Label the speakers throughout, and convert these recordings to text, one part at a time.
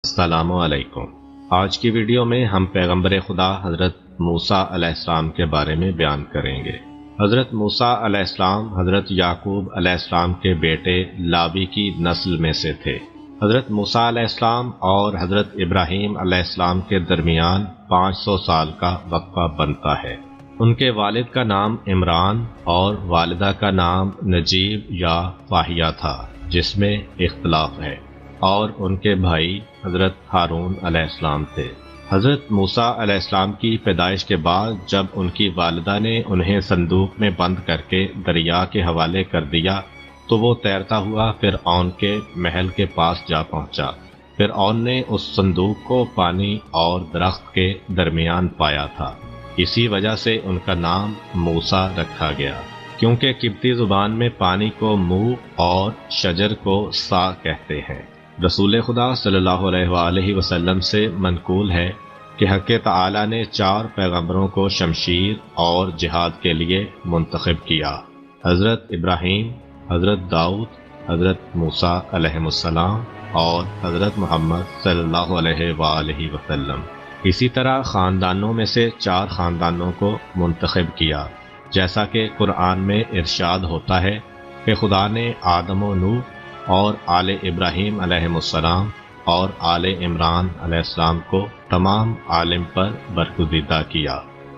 Speaker 1: السلام علیکم۔ آج کی ویڈیو میں ہم پیغمبر خدا حضرت موسیٰ علیہ السلام کے بارے میں بیان کریں گے۔ حضرت موسیٰ علیہ السلام حضرت یعقوب علیہ السلام کے بیٹے لاوی کی نسل میں سے تھے۔ حضرت موسیٰ علیہ السلام اور حضرت ابراہیم علیہ السلام کے درمیان 500 سال کا وقفہ بنتا ہے۔ ان کے والد کا نام عمران اور والدہ کا نام نجیب یا فاہیہ تھا، جس میں اختلاف ہے، اور ان کے بھائی حضرت ہارون علیہ السلام تھے۔ حضرت موسیٰ علیہ السلام کی پیدائش کے بعد جب ان کی والدہ نے انہیں صندوق میں بند کر کے دریا کے حوالے کر دیا تو وہ تیرتا ہوا فرعون کے محل کے پاس جا پہنچا۔ فرعون نے اس صندوق کو پانی اور درخت کے درمیان پایا تھا، اسی وجہ سے ان کا نام موسیٰ رکھا گیا، کیونکہ قبطی زبان میں پانی کو مو اور شجر کو سا کہتے ہیں۔ رسول خدا صلی اللہ علیہ وآلہ وسلم سے منقول ہے کہ حق تعالی نے 4 پیغمبروں کو شمشیر اور جہاد کے لیے منتخب کیا: حضرت ابراہیم، حضرت داؤد، حضرت موسیٰ علیہ السلام اور حضرت محمد صلی اللہ علیہ وآلہ وسلم۔ اسی طرح خاندانوں میں سے 4 خاندانوں کو منتخب کیا، جیسا کہ قرآن میں ارشاد ہوتا ہے کہ خدا نے آدم و نوح اور آل ابراہیم علیہ السلام اور آل عمران علیہ السلام کو تمام عالم پر برگزیدہ کیا۔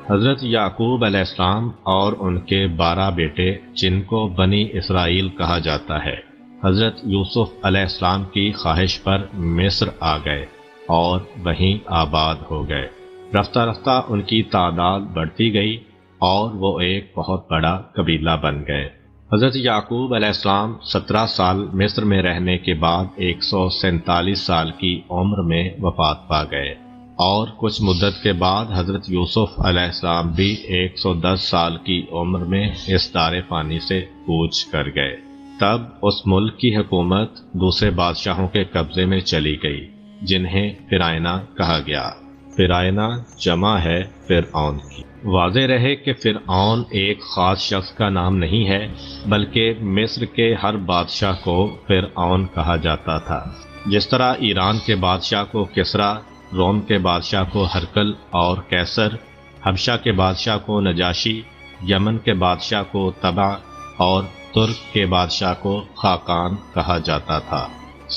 Speaker 1: حضرت یعقوب علیہ السلام اور ان کے 12 بیٹے، جن کو بنی اسرائیل کہا جاتا ہے، حضرت یوسف علیہ السلام کی خواہش پر مصر آ گئے اور وہیں آباد ہو گئے۔ رفتہ رفتہ ان کی تعداد بڑھتی گئی اور وہ ایک بہت بڑا قبیلہ بن گئے۔ حضرت یعقوب علیہ السلام 17 سال مصر میں رہنے کے بعد 147 سال کی عمر میں وفات پا گئے، اور کچھ مدت کے بعد حضرت یوسف علیہ السلام بھی 110 سال کی عمر میں اس دار فانی سے کوچ کر گئے۔ تب اس ملک کی حکومت دوسرے بادشاہوں کے قبضے میں چلی گئی، جنہیں فرعونہ کہا گیا۔ فرعونہ جمع ہے فرعون کی۔ واضح رہے کہ فرعون ایک خاص شخص کا نام نہیں ہے، بلکہ مصر کے ہر بادشاہ کو فرعون کہا جاتا تھا۔ جس طرح ایران کے بادشاہ کو کسریٰ، روم کے بادشاہ کو ہرقل اور قیصر، حبشہ کے بادشاہ کو نجاشی، یمن کے بادشاہ کو طبع اور ترک کے بادشاہ کو خاقان کہا جاتا تھا۔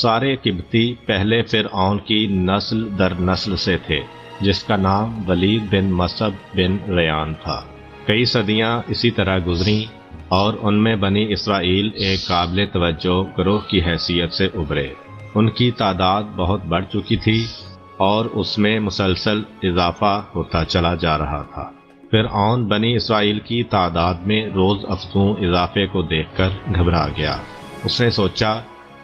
Speaker 1: سارے قبطی پہلے فرعون کی نسل در نسل سے تھے، جس کا نام ولید بن مصعب بن ریان تھا۔ کئی صدیاں اسی طرح گزریں اور ان میں بنی اسرائیل ایک قابل توجہ گروہ کی حیثیت سے ابھرے۔ ان کی تعداد بہت بڑھ چکی تھی اور اس میں مسلسل اضافہ ہوتا چلا جا رہا تھا۔ فرعون بنی اسرائیل کی تعداد میں روز افزوں اضافے کو دیکھ کر گھبرا گیا۔ اس نے سوچا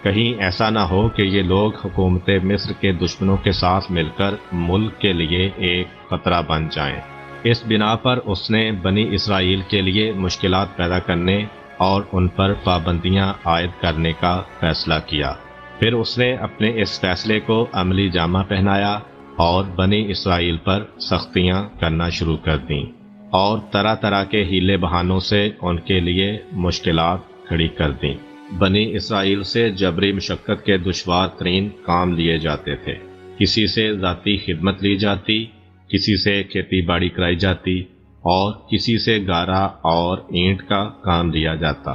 Speaker 1: کہیں ایسا نہ ہو کہ یہ لوگ حکومت مصر کے دشمنوں کے ساتھ مل کر ملک کے لیے ایک خطرہ بن جائیں۔ اس بنا پر اس نے بنی اسرائیل کے لیے مشکلات پیدا کرنے اور ان پر پابندیاں عائد کرنے کا فیصلہ کیا۔ پھر اس نے اپنے اس فیصلے کو عملی جامہ پہنایا اور بنی اسرائیل پر سختیاں کرنا شروع کر دیں، اور طرح طرح کے ہیلے بہانوں سے ان کے لیے مشکلات کھڑی کر دیں۔ بنی اسرائیل سے جبری مشقت کے دشوار ترین کام لیے جاتے تھے۔ کسی سے ذاتی خدمت لی جاتی، کسی سے کھیتی باڑی کرائی جاتی، اور کسی سے گارا اور اینٹ کا کام لیا جاتا،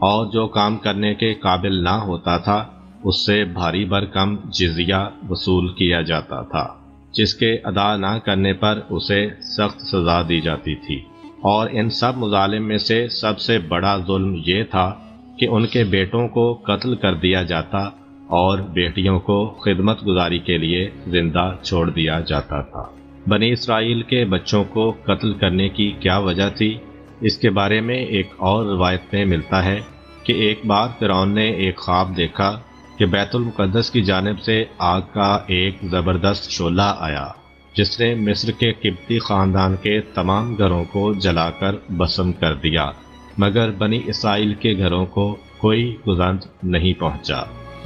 Speaker 1: اور جو کام کرنے کے قابل نہ ہوتا تھا اس سے بھاری بھرکم جزیہ وصول کیا جاتا تھا، جس کے ادا نہ کرنے پر اسے سخت سزا دی جاتی تھی۔ اور ان سب مظالم میں سے سب سے بڑا ظلم یہ تھا کہ ان کے بیٹوں کو قتل کر دیا جاتا اور بیٹیوں کو خدمت گزاری کے لیے زندہ چھوڑ دیا جاتا تھا۔ بنی اسرائیل کے بچوں کو قتل کرنے کی کیا وجہ تھی؟ اس کے بارے میں ایک اور روایت میں ملتا ہے کہ ایک بار فرعون نے ایک خواب دیکھا کہ بیت المقدس کی جانب سے آگ کا ایک زبردست شعلہ آیا، جس نے مصر کے قبطی خاندان کے تمام گھروں کو جلا کر بھسم کر دیا، مگر بنی اسرائیل کے گھروں کو کوئی گزند نہیں پہنچا۔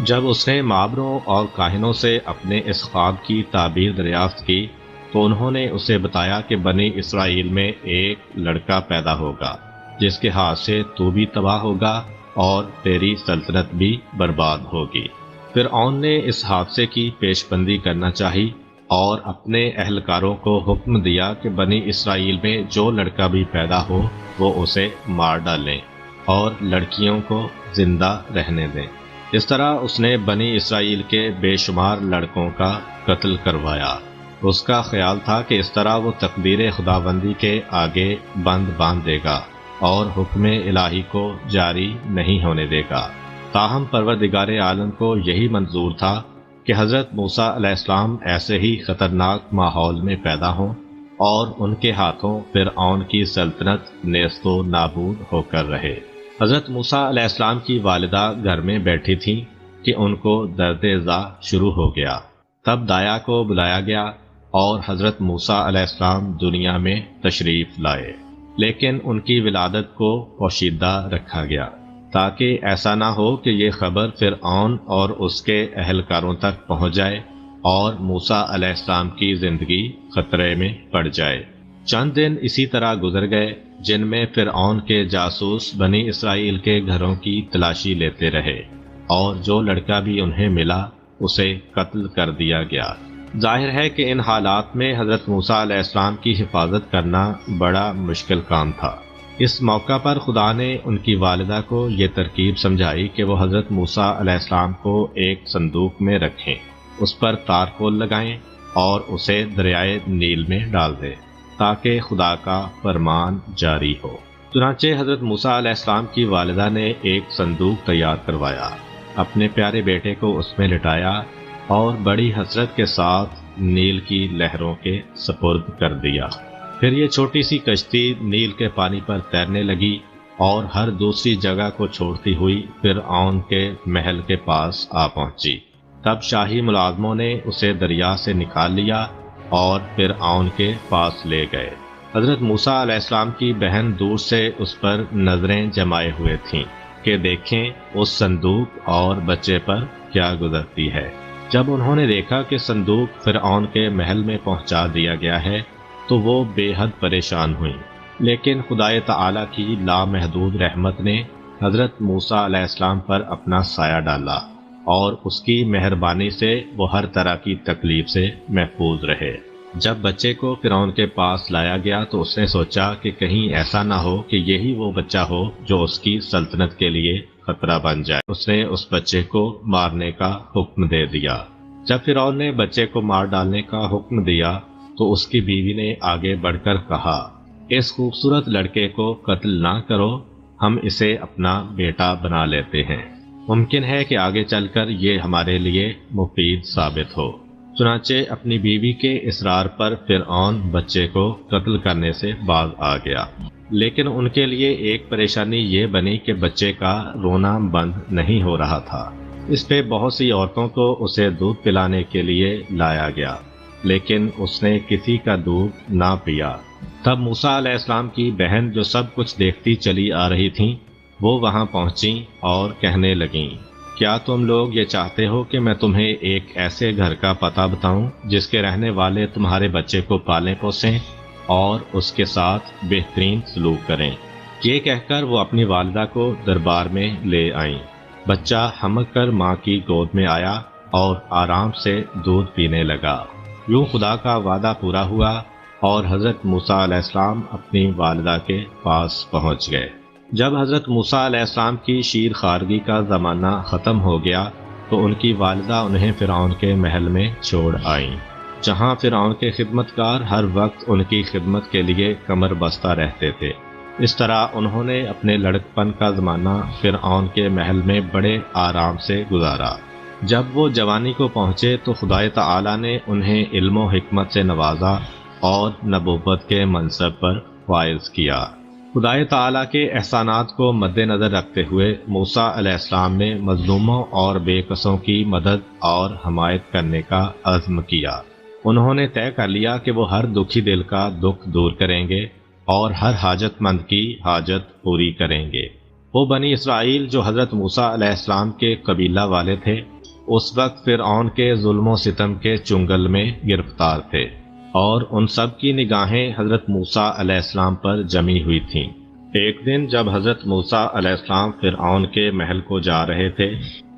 Speaker 1: جب اس نے معابروں اور کاہنوں سے اپنے اس خواب کی تعبیر دریافت کی تو انہوں نے اسے بتایا کہ بنی اسرائیل میں ایک لڑکا پیدا ہوگا جس کے ہاتھ سے تو بھی تباہ ہوگا اور تیری سلطنت بھی برباد ہوگی۔ فرعون نے اس حادثے کی پیش بندی کرنا چاہی اور اپنے اہلکاروں کو حکم دیا کہ بنی اسرائیل میں جو لڑکا بھی پیدا ہو وہ اسے مار ڈالیں اور لڑکیوں کو زندہ رہنے دیں۔ اس طرح اس نے بنی اسرائیل کے بے شمار لڑکوں کا قتل کروایا۔ اس کا خیال تھا کہ اس طرح وہ تقدیر خداوندی کے آگے بند باندھ دے گا اور حکم الہی کو جاری نہیں ہونے دے گا۔ تاہم پروردگار عالم کو یہی منظور تھا کہ حضرت موسیٰ علیہ السلام ایسے ہی خطرناک ماحول میں پیدا ہوں اور ان کے ہاتھوں فرعون کی سلطنت نیست و نابود ہو کر رہے۔ حضرت موسیٰ علیہ السلام کی والدہ گھر میں بیٹھی تھیں کہ ان کو درد ذا شروع ہو گیا۔ تب دایا کو بلایا گیا اور حضرت موسیٰ علیہ السلام دنیا میں تشریف لائے، لیکن ان کی ولادت کو پوشیدہ رکھا گیا تاکہ ایسا نہ ہو کہ یہ خبر فرعون اور اس کے اہلکاروں تک پہنچ جائے اور موسیٰ علیہ السلام کی زندگی خطرے میں پڑ جائے۔ چند دن اسی طرح گزر گئے جن میں فرعون کے جاسوس بنی اسرائیل کے گھروں کی تلاشی لیتے رہے اور جو لڑکا بھی انہیں ملا اسے قتل کر دیا گیا۔ ظاہر ہے کہ ان حالات میں حضرت موسیٰ علیہ السلام کی حفاظت کرنا بڑا مشکل کام تھا۔ اس موقع پر خدا نے ان کی والدہ کو یہ ترکیب سمجھائی کہ وہ حضرت موسیٰ علیہ السلام کو ایک صندوق میں رکھیں، اس پر تارکول لگائیں اور اسے دریائے نیل میں ڈال دیں تاکہ خدا کا فرمان جاری ہو۔ چنانچہ حضرت موسیٰ علیہ السلام کی والدہ نے ایک صندوق تیار کروایا، اپنے پیارے بیٹے کو اس میں لٹایا اور بڑی حسرت کے ساتھ نیل کی لہروں کے سپرد کر دیا۔ پھر یہ چھوٹی سی کشتی نیل کے پانی پر تیرنے لگی اور ہر دوسری جگہ کو چھوڑتی ہوئی فرعون کے محل کے پاس آ پہنچی۔ تب شاہی ملازموں نے اسے دریا سے نکال لیا اور فرعون کے پاس لے گئے۔ حضرت موسیٰ علیہ السلام کی بہن دور سے اس پر نظریں جمائے ہوئے تھیں کہ دیکھیں اس صندوق اور بچے پر کیا گزرتی ہے۔ جب انہوں نے دیکھا کہ صندوق فرعون کے محل میں پہنچا دیا گیا ہے تو وہ بے حد پریشان ہوئیں، لیکن خدائے تعالیٰ کی لامحدود رحمت نے حضرت موسیٰ علیہ السلام پر اپنا سایہ ڈالا اور اس کی مہربانی سے وہ ہر طرح کی تکلیف سے محفوظ رہے۔ جب بچے کو فرعون کے پاس لایا گیا تو اس نے سوچا کہ کہیں ایسا نہ ہو کہ یہی وہ بچہ ہو جو اس کی سلطنت کے لیے خطرہ بن جائے۔ اس نے اس بچے کو مارنے کا حکم دے دیا۔ جب فرعون نے بچے کو مار ڈالنے کا حکم دیا تو اس کی بیوی نے آگے بڑھ کر کہا، اس خوبصورت لڑکے کو قتل نہ کرو، ہم اسے اپنا بیٹا بنا لیتے ہیں، ممکن ہے کہ آگے چل کر یہ ہمارے لیے مفید ثابت ہو۔ چنانچہ اپنی بیوی کے اصرار پر فرعون بچے کو قتل کرنے سے باز آ گیا، لیکن ان کے لیے ایک پریشانی یہ بنی کہ بچے کا رونا بند نہیں ہو رہا تھا۔ اس پہ بہت سی عورتوں کو اسے دودھ پلانے کے لیے لایا گیا، لیکن اس نے کسی کا دودھ نہ پیا۔ تب موسیٰ علیہ السلام کی بہن جو سب کچھ دیکھتی چلی آ رہی تھیں وہ وہاں پہنچیں اور کہنے لگیں، کیا تم لوگ یہ چاہتے ہو کہ میں تمہیں ایک ایسے گھر کا پتہ بتاؤں جس کے رہنے والے تمہارے بچے کو پالیں پوسیں اور اس کے ساتھ بہترین سلوک کریں؟ یہ کہہ کر وہ اپنی والدہ کو دربار میں لے آئیں۔ بچہ ہمک کر ماں کی گود میں آیا اور آرام سے دودھ پینے لگا۔ یوں خدا کا وعدہ پورا ہوا اور حضرت موسیٰ علیہ السلام اپنی والدہ کے پاس پہنچ گئے۔ جب حضرت موسیٰ علیہ السلام کی شیر خارگی کا زمانہ ختم ہو گیا تو ان کی والدہ انہیں فرعون کے محل میں چھوڑ آئیں، جہاں فرعون کے خدمتگار ہر وقت ان کی خدمت کے لیے کمر بستہ رہتے تھے۔ اس طرح انہوں نے اپنے لڑکپن کا زمانہ فرعون کے محل میں بڑے آرام سے گزارا۔ جب وہ جوانی کو پہنچے تو خدائے تعالیٰ نے انہیں علم و حکمت سے نوازا اور نبوت کے منصب پر فائز کیا۔ خدائے تعالیٰ کے احسانات کو مد نظر رکھتے ہوئے موسیٰ علیہ السلام نے مظلوموں اور بے کسوں کی مدد اور حمایت کرنے کا عزم کیا۔ انہوں نے طے کر لیا کہ وہ ہر دکھی دل کا دکھ دور کریں گے اور ہر حاجت مند کی حاجت پوری کریں گے۔ وہ بنی اسرائیل جو حضرت موسیٰ علیہ السلام کے قبیلہ والے تھے اس وقت فرعون کے ظلم و ستم کے چنگل میں گرفتار تھے اور ان سب کی نگاہیں حضرت موسیٰ علیہ السلام پر جمی ہوئی تھیں۔ ایک دن جب حضرت موسیٰ علیہ السلام فرعون کے محل کو جا رہے تھے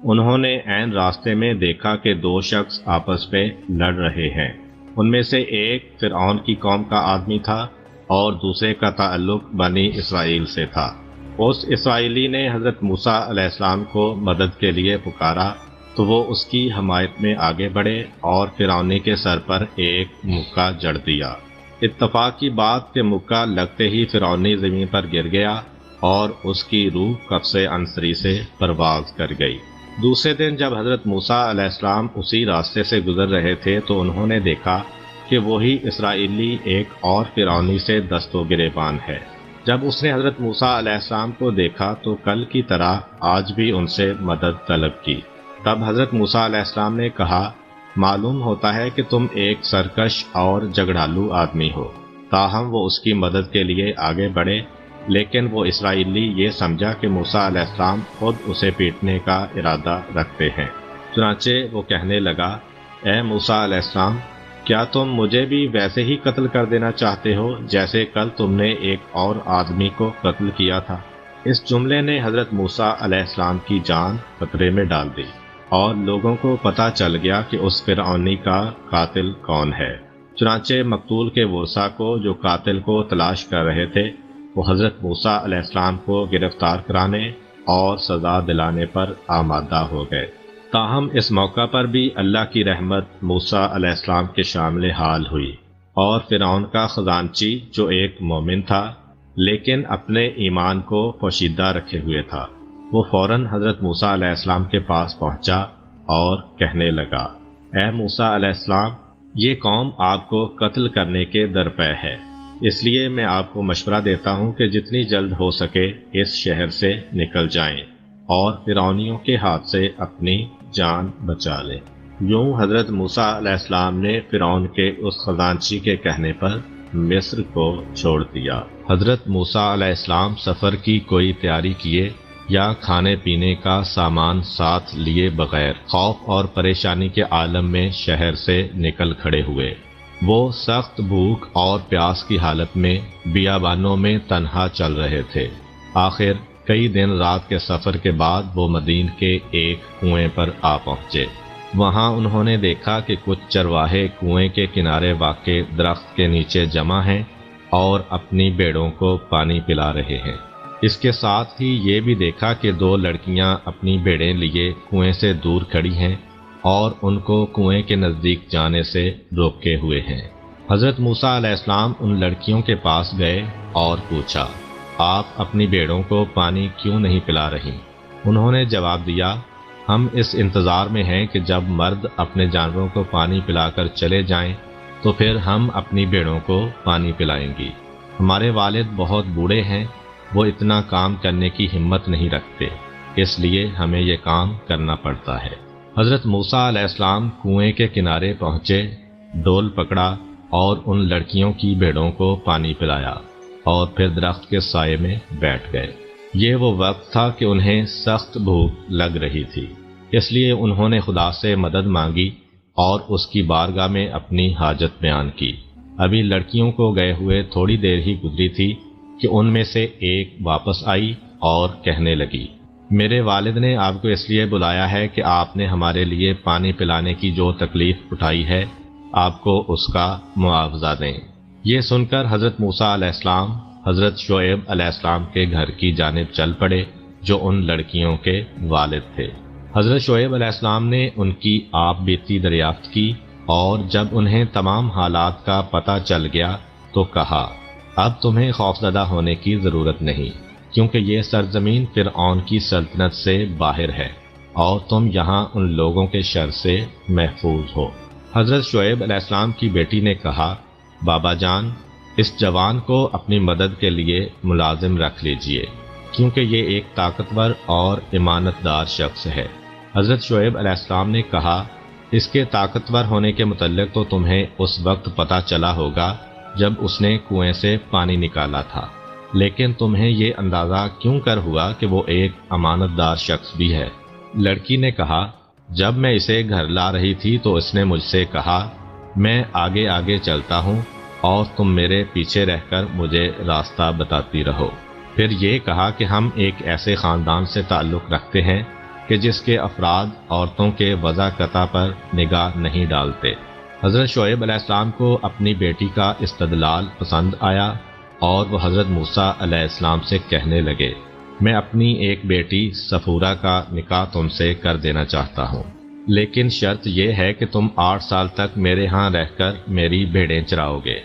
Speaker 1: انہوں نے عین راستے میں دیکھا کہ دو شخص آپس میں لڑ رہے ہیں۔ ان میں سے ایک فرعون کی قوم کا آدمی تھا اور دوسرے کا تعلق بنی اسرائیل سے تھا۔ اس اسرائیلی نے حضرت موسیٰ علیہ السلام کو مدد کے لیے پکارا تو وہ اس کی حمایت میں آگے بڑھے اور فرعونی کے سر پر ایک مکہ جڑ دیا۔ اتفاق کی بات کہ مکہ لگتے ہی فرعونی زمین پر گر گیا اور اس کی روح قفص عنصری سے پرواز کر گئی۔ دوسرے دن جب حضرت موسیٰ علیہ السلام اسی راستے سے گزر رہے تھے تو انہوں نے دیکھا کہ وہی اسرائیلی ایک اور فرعونی سے دست و گریبان ہے۔ جب اس نے حضرت موسیٰ علیہ السلام کو دیکھا تو کل کی طرح آج بھی ان سے مدد طلب کی۔ تب حضرت موسیٰ علیہ السلام نے کہا، معلوم ہوتا ہے کہ تم ایک سرکش اور جھگڑالو آدمی ہو۔ تاہم وہ اس کی مدد کے لیے آگے بڑھے، لیکن وہ اسرائیلی یہ سمجھا کہ موسیٰ علیہ السلام خود اسے پیٹنے کا ارادہ رکھتے ہیں۔ چنانچہ وہ کہنے لگا، اے موسیٰ علیہ السلام، کیا تم مجھے بھی ویسے ہی قتل کر دینا چاہتے ہو جیسے کل تم نے ایک اور آدمی کو قتل کیا تھا؟ اس جملے نے حضرت موسیٰ علیہ السلام کی جان خطرے میں ڈال دی اور لوگوں کو پتہ چل گیا کہ اس فرعونی کا قاتل کون ہے۔ چنانچہ مقتول کے ورثاء کو جو قاتل کو تلاش کر رہے تھے وہ حضرت موسیٰ علیہ السلام کو گرفتار کرانے اور سزا دلانے پر آمادہ ہو گئے۔ تاہم اس موقع پر بھی اللہ کی رحمت موسیٰ علیہ السلام کے شامل حال ہوئی، اور فرعون کا خزانچی جو ایک مومن تھا لیکن اپنے ایمان کو پوشیدہ رکھے ہوئے تھا، وہ فوراً حضرت موسیٰ علیہ السلام کے پاس پہنچا اور کہنے لگا، اے موسیٰ علیہ السلام، یہ قوم آپ کو قتل کرنے کے درپے ہے، اس لیے میں آپ کو مشورہ دیتا ہوں کہ جتنی جلد ہو سکے اس شہر سے نکل جائیں اور فرعونیوں کے ہاتھ سے اپنی جان بچا لیں۔ یوں حضرت موسیٰ علیہ السلام نے فرعون کے اس خزانچی کے کہنے پر مصر کو چھوڑ دیا۔ حضرت موسیٰ علیہ السلام سفر کی کوئی تیاری کیے یا کھانے پینے کا سامان ساتھ لیے بغیر خوف اور پریشانی کے عالم میں شہر سے نکل کھڑے ہوئے۔ وہ سخت بھوک اور پیاس کی حالت میں بیابانوں میں تنہا چل رہے تھے۔ آخر کئی دن رات کے سفر کے بعد وہ مدین کے ایک کنویں پر آ پہنچے۔ وہاں انہوں نے دیکھا کہ کچھ چرواہے کنویں کے کنارے واقع درخت کے نیچے جمع ہیں اور اپنی بھیڑوں کو پانی پلا رہے ہیں۔ اس کے ساتھ ہی یہ بھی دیکھا کہ دو لڑکیاں اپنی بھیڑیں لیے کنویں سے دور کھڑی ہیں اور ان کو کنویں کے نزدیک جانے سے روکے ہوئے ہیں۔ حضرت موسیٰ علیہ السلام ان لڑکیوں کے پاس گئے اور پوچھا، آپ اپنی بھیڑوں کو پانی کیوں نہیں پلا رہی؟ انہوں نے جواب دیا، ہم اس انتظار میں ہیں کہ جب مرد اپنے جانوروں کو پانی پلا کر چلے جائیں تو پھر ہم اپنی بھیڑوں کو پانی پلائیں گی۔ ہمارے والد بہت بوڑھے ہیں، وہ اتنا کام کرنے کی ہمت نہیں رکھتے، اس لیے ہمیں یہ کام کرنا پڑتا ہے۔ حضرت موسیٰ علیہ السلام کنویں کے کنارے پہنچے، ڈول پکڑا اور ان لڑکیوں کی بھیڑوں کو پانی پلایا اور پھر درخت کے سائے میں بیٹھ گئے۔ یہ وہ وقت تھا کہ انہیں سخت بھوک لگ رہی تھی، اس لیے انہوں نے خدا سے مدد مانگی اور اس کی بارگاہ میں اپنی حاجت بیان کی۔ ابھی لڑکیوں کو گئے ہوئے تھوڑی دیر ہی گزری تھی کہ ان میں سے ایک واپس آئی اور کہنے لگی، میرے والد نے آپ کو اس لیے بلایا ہے کہ آپ نے ہمارے لیے پانی پلانے کی جو تکلیف اٹھائی ہے آپ کو اس کا معاوضہ دیں۔ یہ سن کر حضرت موسیٰ علیہ السلام حضرت شعیب علیہ السلام کے گھر کی جانب چل پڑے جو ان لڑکیوں کے والد تھے۔ حضرت شعیب علیہ السلام نے ان کی آپ بیتی دریافت کی اور جب انہیں تمام حالات کا پتہ چل گیا تو کہا، اب تمہیں خوفزدہ ہونے کی ضرورت نہیں، کیونکہ یہ سرزمین فرعون کی سلطنت سے باہر ہے اور تم یہاں ان لوگوں کے شر سے محفوظ ہو۔ حضرت شعیب علیہ السلام کی بیٹی نے کہا، بابا جان، اس جوان کو اپنی مدد کے لیے ملازم رکھ لیجئے، کیونکہ یہ ایک طاقتور اور امانت دار شخص ہے۔ حضرت شعیب علیہ السلام نے کہا، اس کے طاقتور ہونے کے متعلق تو تمہیں اس وقت پتہ چلا ہوگا جب اس نے کنویں سے پانی نکالا تھا، لیکن تمہیں یہ اندازہ کیوں کر ہوا کہ وہ ایک امانت دار شخص بھی ہے؟ لڑکی نے کہا، جب میں اسے گھر لا رہی تھی تو اس نے مجھ سے کہا، میں آگے آگے چلتا ہوں اور تم میرے پیچھے رہ کر مجھے راستہ بتاتی رہو۔ پھر یہ کہا کہ ہم ایک ایسے خاندان سے تعلق رکھتے ہیں کہ جس کے افراد عورتوں کے وضع قطع پر نگاہ نہیں ڈالتے۔ حضرت شعیب علیہ السلام کو اپنی بیٹی کا استدلال پسند آیا اور وہ حضرت موسیٰ علیہ السلام سے کہنے لگے، میں اپنی ایک بیٹی صفورہ کا نکاح تم سے کر دینا چاہتا ہوں، لیکن شرط یہ ہے کہ تم 8 سال تک میرے ہاں رہ کر میری بھیڑیں چراؤ گے،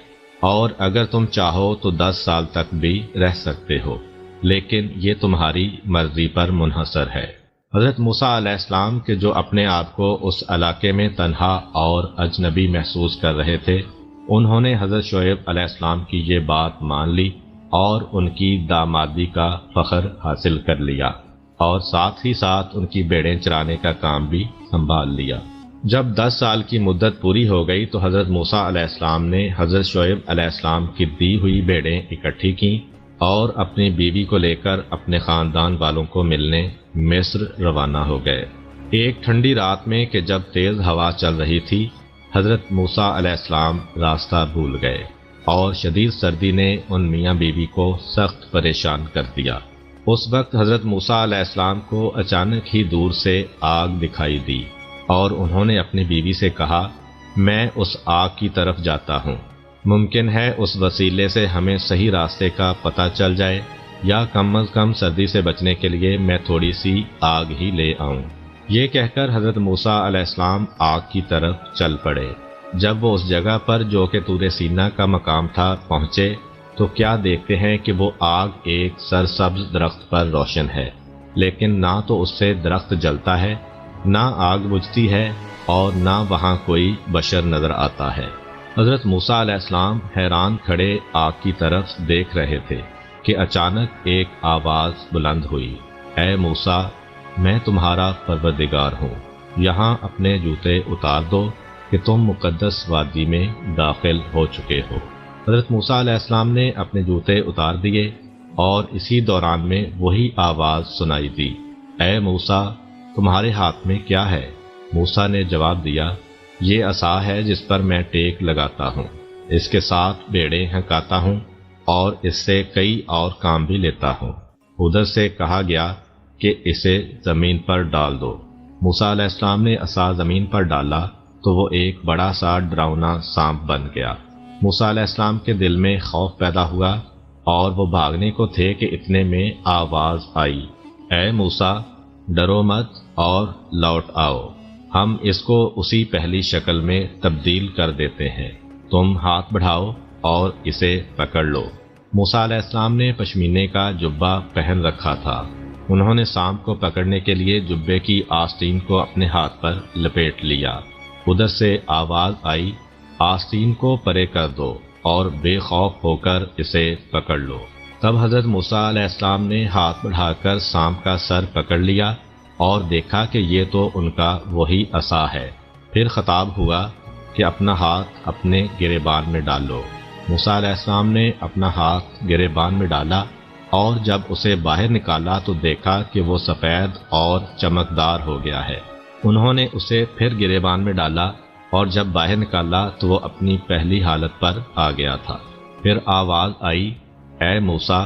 Speaker 1: اور اگر تم چاہو تو 10 سال تک بھی رہ سکتے ہو، لیکن یہ تمہاری مرضی پر منحصر ہے۔ حضرت موسیٰ علیہ السلام کے جو اپنے آپ کو اس علاقے میں تنہا اور اجنبی محسوس کر رہے تھے، انہوں نے حضرت شعیب علیہ السلام کی یہ بات مان لی اور ان کی دامادی کا فخر حاصل کر لیا، اور ساتھ ہی ساتھ ان کی بھیڑیں چرانے کا کام بھی سنبھال لیا۔ جب 10 سال کی مدت پوری ہو گئی تو حضرت موسیٰ علیہ السلام نے حضرت شعیب علیہ السلام کی دی ہوئی بھیڑیں اکٹھی کیں اور اپنی بیوی کو لے کر اپنے خاندان والوں کو ملنے مصر روانہ ہو گئے۔ ایک ٹھنڈی رات میں کہ جب تیز ہوا چل رہی تھی، حضرت موسیٰ علیہ السلام راستہ بھول گئے اور شدید سردی نے ان میاں بیوی کو سخت پریشان کر دیا۔ اس وقت حضرت موسیٰ علیہ السلام کو اچانک ہی دور سے آگ دکھائی دی اور انہوں نے اپنی بیوی سے کہا، میں اس آگ کی طرف جاتا ہوں، ممکن ہے اس وسیلے سے ہمیں صحیح راستے کا پتہ چل جائے، یا کم از کم سردی سے بچنے کے لیے میں تھوڑی سی آگ ہی لے آؤں۔ یہ کہہ کر حضرت موسیٰ علیہ السلام آگ کی طرف چل پڑے۔ جب وہ اس جگہ پر جو کہ طور سینا کا مقام تھا پہنچے تو کیا دیکھتے ہیں کہ وہ آگ ایک سرسبز درخت پر روشن ہے، لیکن نہ تو اس سے درخت جلتا ہے، نہ آگ بجھتی ہے، اور نہ وہاں کوئی بشر نظر آتا ہے۔ حضرت موسیٰ علیہ السلام حیران کھڑے آگ کی طرف دیکھ رہے تھے کہ اچانک ایک آواز بلند ہوئی، اے موسیٰ، میں تمہارا پروردگار ہوں، یہاں اپنے جوتے اتار دو کہ تم مقدس وادی میں داخل ہو چکے ہو۔ حضرت موسیٰ علیہ السلام نے اپنے جوتے اتار دیے اور اسی دوران میں وہی آواز سنائی دی، اے موسیٰ، تمہارے ہاتھ میں کیا ہے؟ موسیٰ نے جواب دیا، یہ عصا ہے جس پر میں ٹیک لگاتا ہوں، اس کے ساتھ بیڑیں ہنکاتا ہوں اور اس سے کئی اور کام بھی لیتا ہوں۔ ادھر سے کہا گیا کہ اسے زمین پر ڈال دو۔ موسیٰ علیہ السلام نے عصا زمین پر ڈالا تو وہ ایک بڑا سا ڈراؤنا سانپ بن گیا۔ موسیٰ علیہ السلام کے دل میں خوف پیدا ہوا اور وہ بھاگنے کو تھے کہ اتنے میں آواز آئی، اے موسیٰ، ڈرو مت اور لوٹ آؤ، ہم اس کو اسی پہلی شکل میں تبدیل کر دیتے ہیں، تم ہاتھ بڑھاؤ اور اسے پکڑ لو۔ موسیٰ علیہ السلام نے پشمینے کا جبہ پہن رکھا تھا۔ انہوں نے سانپ کو پکڑنے کے لیے جبے کی آستین کو اپنے ہاتھ پر لپیٹ لیا۔ ادھر سے آواز آئی، آستین کو پرے کر دو اور بے خوف ہو کر اسے پکڑ لو۔ تب حضرت موسیٰ علیہ السلام نے ہاتھ بڑھا کر سانپ کا سر پکڑ لیا اور دیکھا کہ یہ تو ان کا وہی عصا ہے۔ پھر خطاب ہوا کہ اپنا ہاتھ اپنے گریبان میں ڈالو۔ موسیٰ علیہ السلام نے اپنا ہاتھ گریبان میں ڈالا اور جب اسے باہر نکالا تو دیکھا کہ وہ سفید اور چمکدار ہو گیا ہے۔ انہوں نے اسے پھر گریبان میں ڈالا اور جب باہر نکالا تو وہ اپنی پہلی حالت پر آ گیا تھا۔ پھر آواز آئی، اے موسیٰ،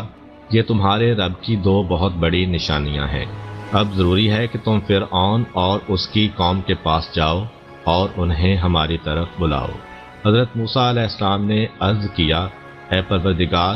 Speaker 1: یہ تمہارے رب کی 2 بہت بڑی نشانیاں ہیں، اب ضروری ہے کہ تم فرعون اور اس کی قوم کے پاس جاؤ اور انہیں ہماری طرف بلاؤ۔ حضرت موسیٰ علیہ السلام نے عرض کیا، اے پروردگار،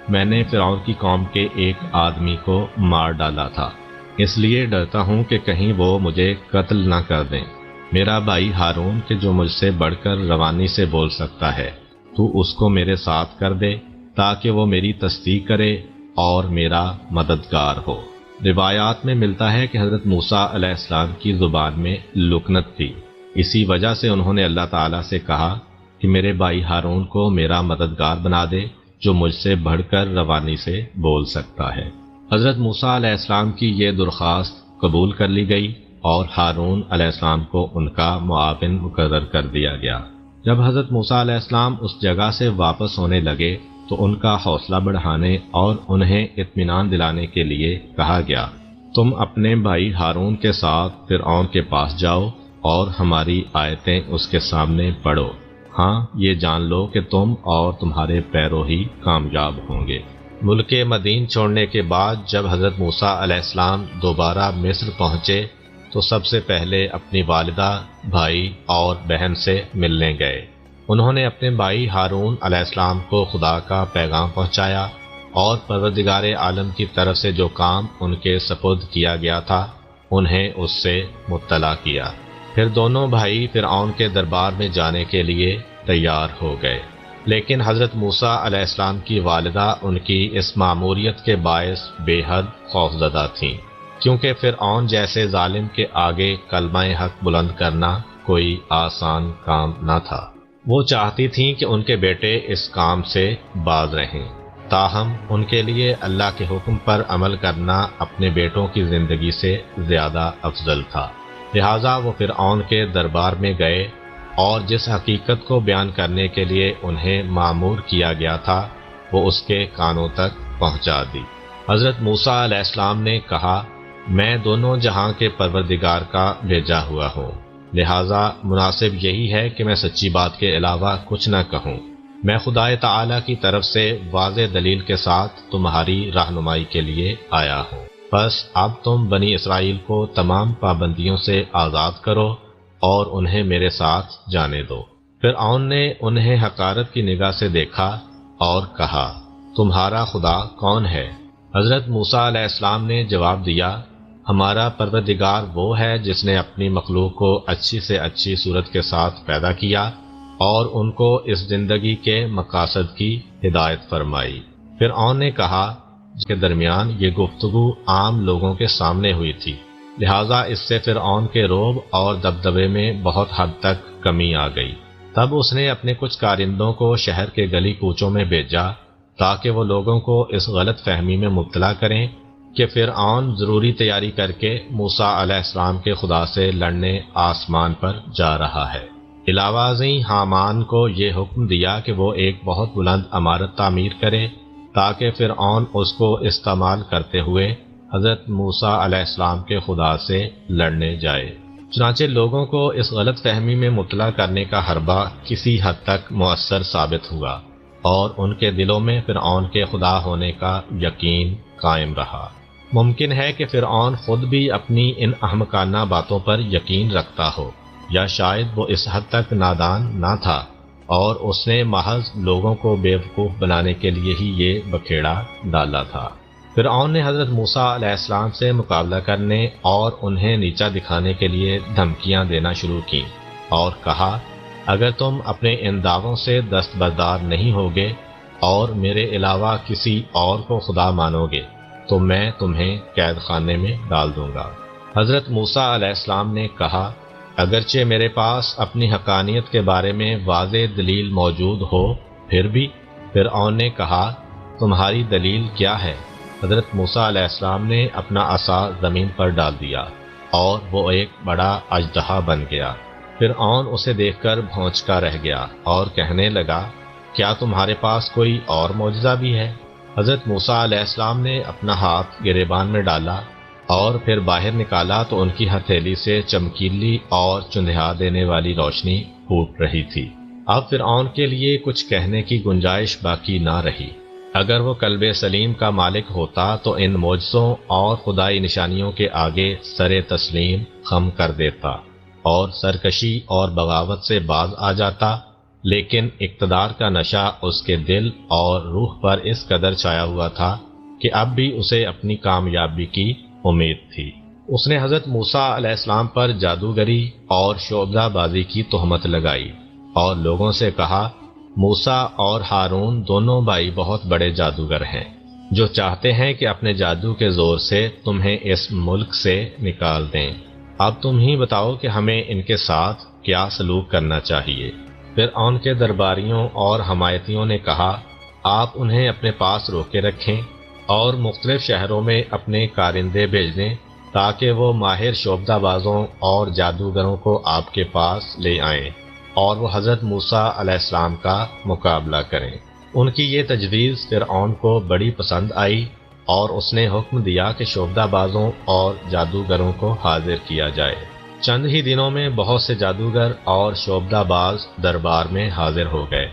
Speaker 1: میں نے فرعون کی قوم کے ایک آدمی کو مار ڈالا تھا، اس لیے ڈرتا ہوں کہ کہیں وہ مجھے قتل نہ کر دیں۔ میرا بھائی ہارون کہ جو مجھ سے بڑھ کر روانی سے بول سکتا ہے، تو اس کو میرے ساتھ کر دے تاکہ وہ میری تصدیق کرے اور میرا مددگار ہو۔ روایات میں ملتا ہے کہ حضرت موسیٰ علیہ السلام کی زبان میں لکنت تھی، اسی وجہ سے انہوں نے اللہ تعالیٰ سے کہا کہ میرے بھائی ہارون کو میرا مددگار بنا دے جو مجھ سے بڑھ کر روانی سے بول سکتا ہے۔ حضرت موسیٰ علیہ السلام کی یہ درخواست قبول کر لی گئی اور ہارون علیہ السلام کو ان کا معاون مقرر کر دیا گیا۔ جب حضرت موسیٰ علیہ السلام اس جگہ سے واپس ہونے لگے تو ان کا حوصلہ بڑھانے اور انہیں اطمینان دلانے کے لیے کہا گیا، تم اپنے بھائی ہارون کے ساتھ فرعون کے پاس جاؤ اور ہماری آیتیں اس کے سامنے پڑھو، ہاں یہ جان لو کہ تم اور تمہارے پیرو ہی کامیاب ہوں گے۔ ملک مدین چھوڑنے کے بعد جب حضرت موسیٰ علیہ السلام دوبارہ مصر پہنچے تو سب سے پہلے اپنی والدہ، بھائی اور بہن سے ملنے گئے۔ انہوں نے اپنے بھائی ہارون علیہ السلام کو خدا کا پیغام پہنچایا اور پروردگار عالم کی طرف سے جو کام ان کے سپرد کیا گیا تھا انہیں اس سے مطلع کیا۔ پھر دونوں بھائی فرعون کے دربار میں جانے کے لیے تیار ہو گئے، لیکن حضرت موسیٰ علیہ السلام کی والدہ ان کی اس ماموریت کے باعث بے حد خوفزدہ تھیں، کیونکہ فرعون جیسے ظالم کے آگے کلمہ حق بلند کرنا کوئی آسان کام نہ تھا۔ وہ چاہتی تھیں کہ ان کے بیٹے اس کام سے باز رہیں، تاہم ان کے لیے اللہ کے حکم پر عمل کرنا اپنے بیٹوں کی زندگی سے زیادہ افضل تھا۔ لہٰذا وہ فرعون کے دربار میں گئے اور جس حقیقت کو بیان کرنے کے لیے انہیں مامور کیا گیا تھا وہ اس کے کانوں تک پہنچا دی۔ حضرت موسیٰ علیہ السلام نے کہا، میں دونوں جہاں کے پروردگار کا بھیجا ہوا ہوں، لہٰذا مناسب یہی ہے کہ میں سچی بات کے علاوہ کچھ نہ کہوں۔ میں خدا تعالی کی طرف سے واضح دلیل کے ساتھ تمہاری رہنمائی کے لیے آیا ہوں۔ بس اب تم بنی اسرائیل کو تمام پابندیوں سے آزاد کرو اور انہیں میرے ساتھ جانے دو۔ فرعون نے انہیں حقارت کی نگاہ سے دیکھا اور کہا، تمہارا خدا کون ہے؟ حضرت موسیٰ علیہ السلام نے جواب دیا، ہمارا پروردگار وہ ہے جس نے اپنی مخلوق کو اچھی سے اچھی صورت کے ساتھ پیدا کیا اور ان کو اس زندگی کے مقاصد کی ہدایت فرمائی۔ فرعون نے کہا، جس کے درمیان یہ گفتگو عام لوگوں کے سامنے ہوئی تھی، لہٰذا اس سے فرعون کے رعب اور دبدبے میں بہت حد تک کمی آ گئی۔ تب اس نے اپنے کچھ کارندوں کو شہر کے گلی کوچوں میں بھیجا تاکہ وہ لوگوں کو اس غلط فہمی میں مبتلا کریں کہ فرعون ضروری تیاری کر کے موسیٰ علیہ السلام کے خدا سے لڑنے آسمان پر جا رہا ہے۔ علاوہ ازیں حامان کو یہ حکم دیا کہ وہ ایک بہت بلند عمارت تعمیر کرے تاکہ فرعون اس کو استعمال کرتے ہوئے حضرت موسیٰ علیہ السلام کے خدا سے لڑنے جائے۔ چنانچہ لوگوں کو اس غلط فہمی میں مبتلا کرنے کا حربہ کسی حد تک مؤثر ثابت ہوا اور ان کے دلوں میں فرعون کے خدا ہونے کا یقین قائم رہا۔ ممکن ہے کہ فرعون خود بھی اپنی ان احمقانہ باتوں پر یقین رکھتا ہو، یا شاید وہ اس حد تک نادان نہ تھا اور اس نے محض لوگوں کو بیوقوف بنانے کے لیے ہی یہ بکھیڑا ڈالا تھا۔ فرعون نے حضرت موسیٰ علیہ السلام سے مقابلہ کرنے اور انہیں نیچا دکھانے کے لیے دھمکیاں دینا شروع کی اور کہا، اگر تم اپنے ان دعووں سے دستبردار نہیں ہوگے اور میرے علاوہ کسی اور کو خدا مانو گے تو میں تمہیں قید خانے میں ڈال دوں گا۔ حضرت موسیٰ علیہ السلام نے کہا، اگرچہ میرے پاس اپنی حقانیت کے بارے میں واضح دلیل موجود ہو پھر بھی۔ فرعون نے کہا، تمہاری دلیل کیا ہے؟ حضرت موسیٰ علیہ السلام نے اپنا عصا زمین پر ڈال دیا اور وہ ایک بڑا اژدہا بن گیا۔ فرعون اسے دیکھ کر بھونچکا رہ گیا اور کہنے لگا، کیا تمہارے پاس کوئی اور معجزہ بھی ہے؟ حضرت موسیٰ علیہ السلام نے اپنا ہاتھ گریبان میں ڈالا اور پھر باہر نکالا تو ان کی ہتھیلی سے چمکیلی اور چندھیا دینے والی روشنی پھوٹ رہی تھی۔ اب فرعون کے لیے کچھ کہنے کی گنجائش باقی نہ رہی۔ اگر وہ قلب سلیم کا مالک ہوتا تو ان معجزوں اور خدائی نشانیوں کے آگے سر تسلیم خم کر دیتا اور سرکشی اور بغاوت سے باز آ جاتا، لیکن اقتدار کا نشہ اس کے دل اور روح پر اس قدر چھایا ہوا تھا کہ اب بھی اسے اپنی کامیابی کی امید تھی۔ اس نے حضرت موسیٰ علیہ السلام پر جادوگری اور شعبدہ بازی کی تہمت لگائی اور لوگوں سے کہا، موسیٰ اور ہارون دونوں بھائی بہت بڑے جادوگر ہیں جو چاہتے ہیں کہ اپنے جادو کے زور سے تمہیں اس ملک سے نکال دیں۔ اب تم ہی بتاؤ کہ ہمیں ان کے ساتھ کیا سلوک کرنا چاہیے۔ فرعون کے درباریوں اور حمایتیوں نے کہا، آپ انہیں اپنے پاس روکے رکھیں اور مختلف شہروں میں اپنے کارندے بھیج دیں تاکہ وہ ماہر شعبدہ بازوں اور جادوگروں کو آپ کے پاس لے آئیں اور وہ حضرت موسیٰ علیہ السلام کا مقابلہ کریں۔ ان کی یہ تجویز فرعون کو بڑی پسند آئی اور اس نے حکم دیا کہ شعبدہ بازوں اور جادوگروں کو حاضر کیا جائے۔ چند ہی دنوں میں بہت سے جادوگر اور شعبدہ باز دربار میں حاضر ہو گئے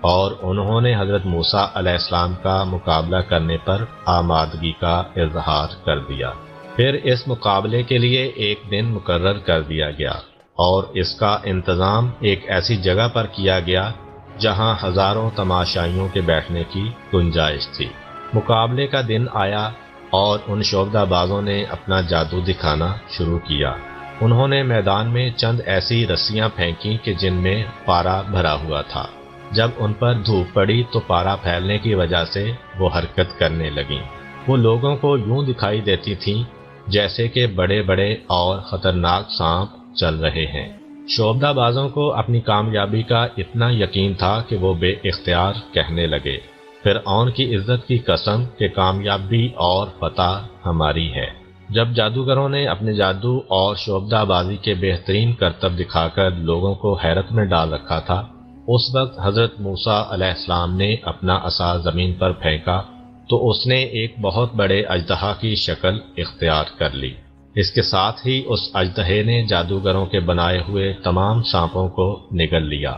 Speaker 1: اور انہوں نے حضرت موسیٰ علیہ السلام کا مقابلہ کرنے پر آمادگی کا اظہار کر دیا۔ پھر اس مقابلے کے لیے ایک دن مقرر کر دیا گیا اور اس کا انتظام ایک ایسی جگہ پر کیا گیا جہاں ہزاروں تماشائیوں کے بیٹھنے کی گنجائش تھی۔ مقابلے کا دن آیا اور ان شعبدہ بازوں نے اپنا جادو دکھانا شروع کیا۔ انہوں نے میدان میں چند ایسی رسیاں پھینکی کہ جن میں پارا بھرا ہوا تھا۔ جب ان پر دھوپ پڑی تو پارا پھیلنے کی وجہ سے وہ حرکت کرنے لگیں۔ وہ لوگوں کو یوں دکھائی دیتی تھیں جیسے کہ بڑے بڑے اور خطرناک سانپ چل رہے ہیں۔ شعبدہ بازوں کو اپنی کامیابی کا اتنا یقین تھا کہ وہ بے اختیار کہنے لگے، فرعون کی عزت کی قسم کہ کامیابی اور فتح ہماری ہے۔ جب جادوگروں نے اپنے جادو اور شعبدہ بازی کے بہترین کرتب دکھا کر لوگوں کو حیرت میں ڈال رکھا تھا، اس وقت حضرت موسیٰ علیہ السلام نے اپنا عصا زمین پر پھینکا تو اس نے ایک بہت بڑے اژدہا کی شکل اختیار کر لی۔ اس کے ساتھ ہی اس اژدہے نے جادوگروں کے بنائے ہوئے تمام سانپوں کو نگل لیا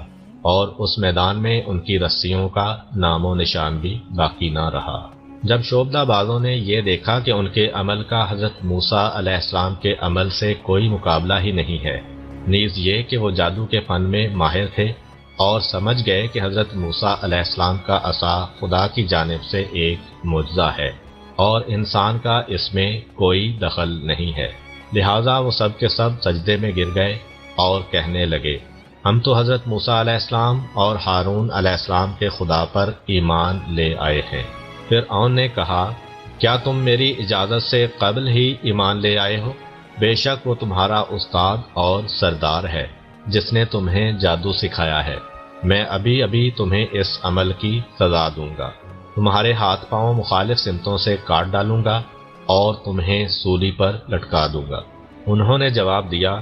Speaker 1: اور اس میدان میں ان کی رسیوں کا نام و نشان بھی باقی نہ رہا۔ جب شعبدہ بازوں نے یہ دیکھا کہ ان کے عمل کا حضرت موسیٰ علیہ السلام کے عمل سے کوئی مقابلہ ہی نہیں ہے، نیز یہ کہ وہ جادو کے فن میں ماہر تھے اور سمجھ گئے کہ حضرت موسیٰ علیہ السلام کا عصا خدا کی جانب سے ایک معجزہ ہے اور انسان کا اس میں کوئی دخل نہیں ہے، لہٰذا وہ سب کے سب سجدے میں گر گئے اور کہنے لگے، ہم تو حضرت موسیٰ علیہ السلام اور ہارون علیہ السلام کے خدا پر ایمان لے آئے ہیں۔ فرعون نے کہا، کیا تم میری اجازت سے قبل ہی ایمان لے آئے ہو؟ بے شک وہ تمہارا استاد اور سردار ہے جس نے تمہیں جادو سکھایا ہے۔ میں ابھی ابھی تمہیں اس عمل کی سزا دوں گا، تمہارے ہاتھ پاؤں مخالف سمتوں سے کاٹ ڈالوں گا اور تمہیں سولی پر لٹکا دوں گا۔ انہوں نے جواب دیا،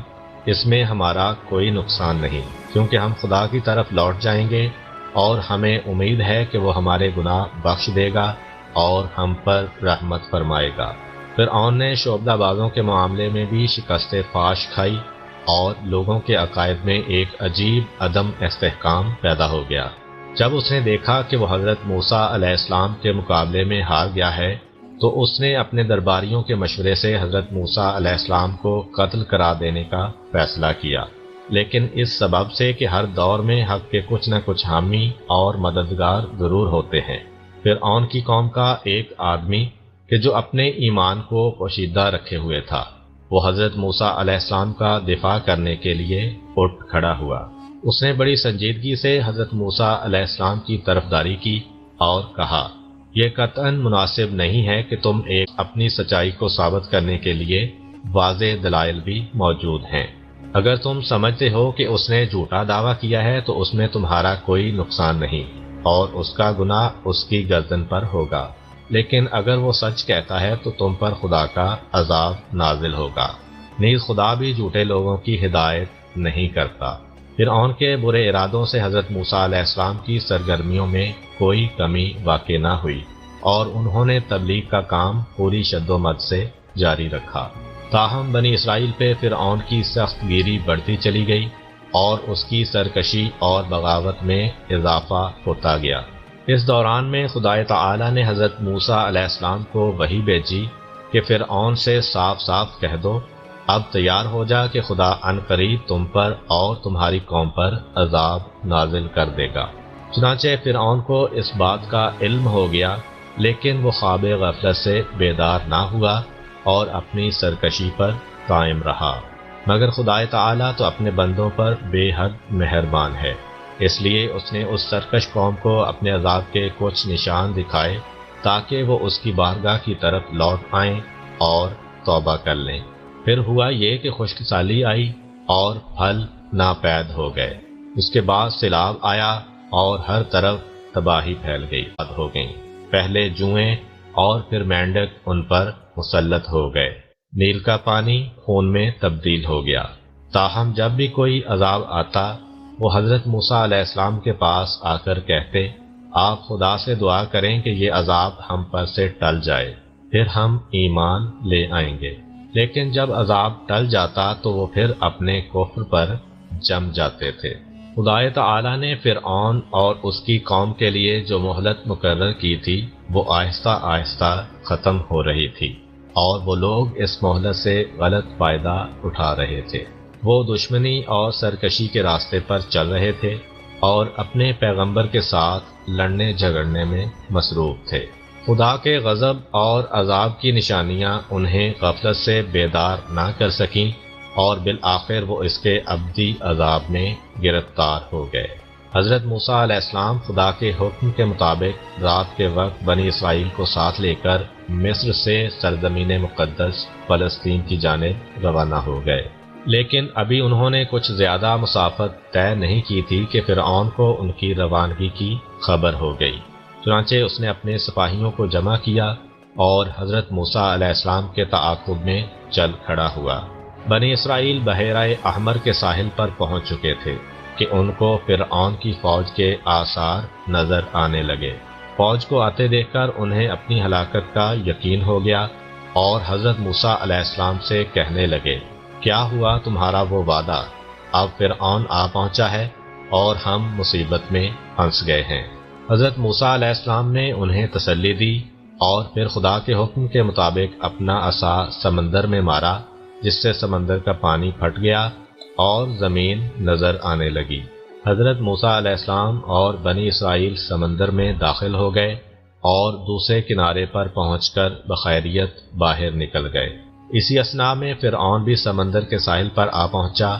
Speaker 1: اس میں ہمارا کوئی نقصان نہیں، کیونکہ ہم خدا کی طرف لوٹ جائیں گے اور ہمیں امید ہے کہ وہ ہمارے گناہ بخش دے گا اور ہم پر رحمت فرمائے گا۔ فرعون نے شعبدہ بازوں کے معاملے میں بھی شکست فاش کھائی اور لوگوں کے عقائد میں ایک عجیب عدم استحکام پیدا ہو گیا۔ جب اس نے دیکھا کہ وہ حضرت موسیٰ علیہ السلام کے مقابلے میں ہار گیا ہے تو اس نے اپنے درباریوں کے مشورے سے حضرت موسیٰ علیہ السلام کو قتل کرا دینے کا فیصلہ کیا، لیکن اس سبب سے کہ ہر دور میں حق کے کچھ نہ کچھ حامی اور مددگار ضرور ہوتے ہیں۔ فرعون کی قوم کا ایک آدمی کہ جو اپنے ایمان کو پوشیدہ رکھے ہوئے تھا، وہ حضرت موسیٰ علیہ السلام کا دفاع کرنے کے لیے اٹھ کھڑا ہوا۔ اس نے بڑی سنجیدگی سے حضرت موسیٰ علیہ السلام کی طرفداری کی اور کہا، یہ قطعاً مناسب نہیں ہے کہ تم ایک اپنی سچائی کو ثابت کرنے کے لیے واضح دلائل بھی موجود ہیں۔ اگر تم سمجھتے ہو کہ اس نے جھوٹا دعویٰ کیا ہے تو اس میں تمہارا کوئی نقصان نہیں اور اس کا گناہ اس کی گردن پر ہوگا، لیکن اگر وہ سچ کہتا ہے تو تم پر خدا کا عذاب نازل ہوگا، نیز خدا بھی جھوٹے لوگوں کی ہدایت نہیں کرتا۔ فرعون کے برے ارادوں سے حضرت موسیٰ علیہ السلام کی سرگرمیوں میں کوئی کمی واقع نہ ہوئی اور انہوں نے تبلیغ کا کام پوری شد و مد سے جاری رکھا۔ تاہم بنی اسرائیل پہ فرعون کی سخت گیری بڑھتی چلی گئی اور اس کی سرکشی اور بغاوت میں اضافہ ہوتا گیا۔ اس دوران میں خدا تعالی نے حضرت موسیٰ علیہ السلام کو وحی بھیجی کہ فرعون سے صاف صاف کہہ دو، اب تیار ہو جا کہ خدا عنقریب تم پر اور تمہاری قوم پر عذاب نازل کر دے گا۔ چنانچہ فرعون کو اس بات کا علم ہو گیا، لیکن وہ خواب غفلت سے بیدار نہ ہوا اور اپنی سرکشی پر قائم رہا۔ مگر خدا تعالی تو اپنے بندوں پر بے حد مہربان ہے، اس لیے اس نے اس سرکش قوم کو اپنے عذاب کے کچھ نشان دکھائے تاکہ وہ اس کی بارگاہ کی طرف لوٹ آئیں اور توبہ کر لیں۔ پھر ہوا یہ کہ خشک سالی آئی اور پھل ناپید ہو گئے۔ اس کے بعد سیلاب آیا اور ہر طرف تباہی پھیل گئی، ہو گئیں۔ پہلے جوئیں اور پھر مینڈک ان پر مسلط ہو گئے۔ نیل کا پانی خون میں تبدیل ہو گیا۔ تاہم جب بھی کوئی عذاب آتا وہ حضرت موسیٰ علیہ السلام کے پاس آ کر کہتے، آپ خدا سے دعا کریں کہ یہ عذاب ہم پر سے ٹل جائے، پھر ہم ایمان لے آئیں گے۔ لیکن جب عذاب ٹل جاتا تو وہ پھر اپنے کفر پر جم جاتے تھے۔ خدا تعالی نے فرعون اور اس کی قوم کے لیے جو مہلت مقرر کی تھی وہ آہستہ آہستہ ختم ہو رہی تھی اور وہ لوگ اس مہلت سے غلط فائدہ اٹھا رہے تھے۔ وہ دشمنی اور سرکشی کے راستے پر چل رہے تھے اور اپنے پیغمبر کے ساتھ لڑنے جھگڑنے میں مصروف تھے۔ خدا کے غضب اور عذاب کی نشانیاں انہیں غفلت سے بیدار نہ کر سکیں اور بالآخر وہ اس کے ابدی عذاب میں گرفتار ہو گئے۔ حضرت موسیٰ علیہ السلام خدا کے حکم کے مطابق رات کے وقت بنی اسرائیل کو ساتھ لے کر مصر سے سرزمین مقدس فلسطین کی جانب روانہ ہو گئے، لیکن ابھی انہوں نے کچھ زیادہ مسافت طے نہیں کی تھی کہ فرعون کو ان کی روانگی کی خبر ہو گئی۔ چنانچہ اس نے اپنے سپاہیوں کو جمع کیا اور حضرت موسیٰ علیہ السلام کے تعاقب میں چل کھڑا ہوا۔ بنی اسرائیل بحیرہ احمر کے ساحل پر پہنچ چکے تھے کہ ان کو فرعون کی فوج کے آثار نظر آنے لگے۔ فوج کو آتے دیکھ کر انہیں اپنی ہلاکت کا یقین ہو گیا اور حضرت موسیٰ علیہ السلام سے کہنے لگے، کیا ہوا تمہارا وہ وعدہ؟ اب فرعون آ پہنچا ہے اور ہم مصیبت میں پھنس گئے ہیں۔ حضرت موسیٰ علیہ السلام نے انہیں تسلی دی اور پھر خدا کے حکم کے مطابق اپنا عصا سمندر میں مارا، جس سے سمندر کا پانی پھٹ گیا اور زمین نظر آنے لگی۔ حضرت موسیٰ علیہ السلام اور بنی اسرائیل سمندر میں داخل ہو گئے اور دوسرے کنارے پر پہنچ کر بخیریت باہر نکل گئے۔ اسی اثناء میں فرعون بھی سمندر کے ساحل پر آ پہنچا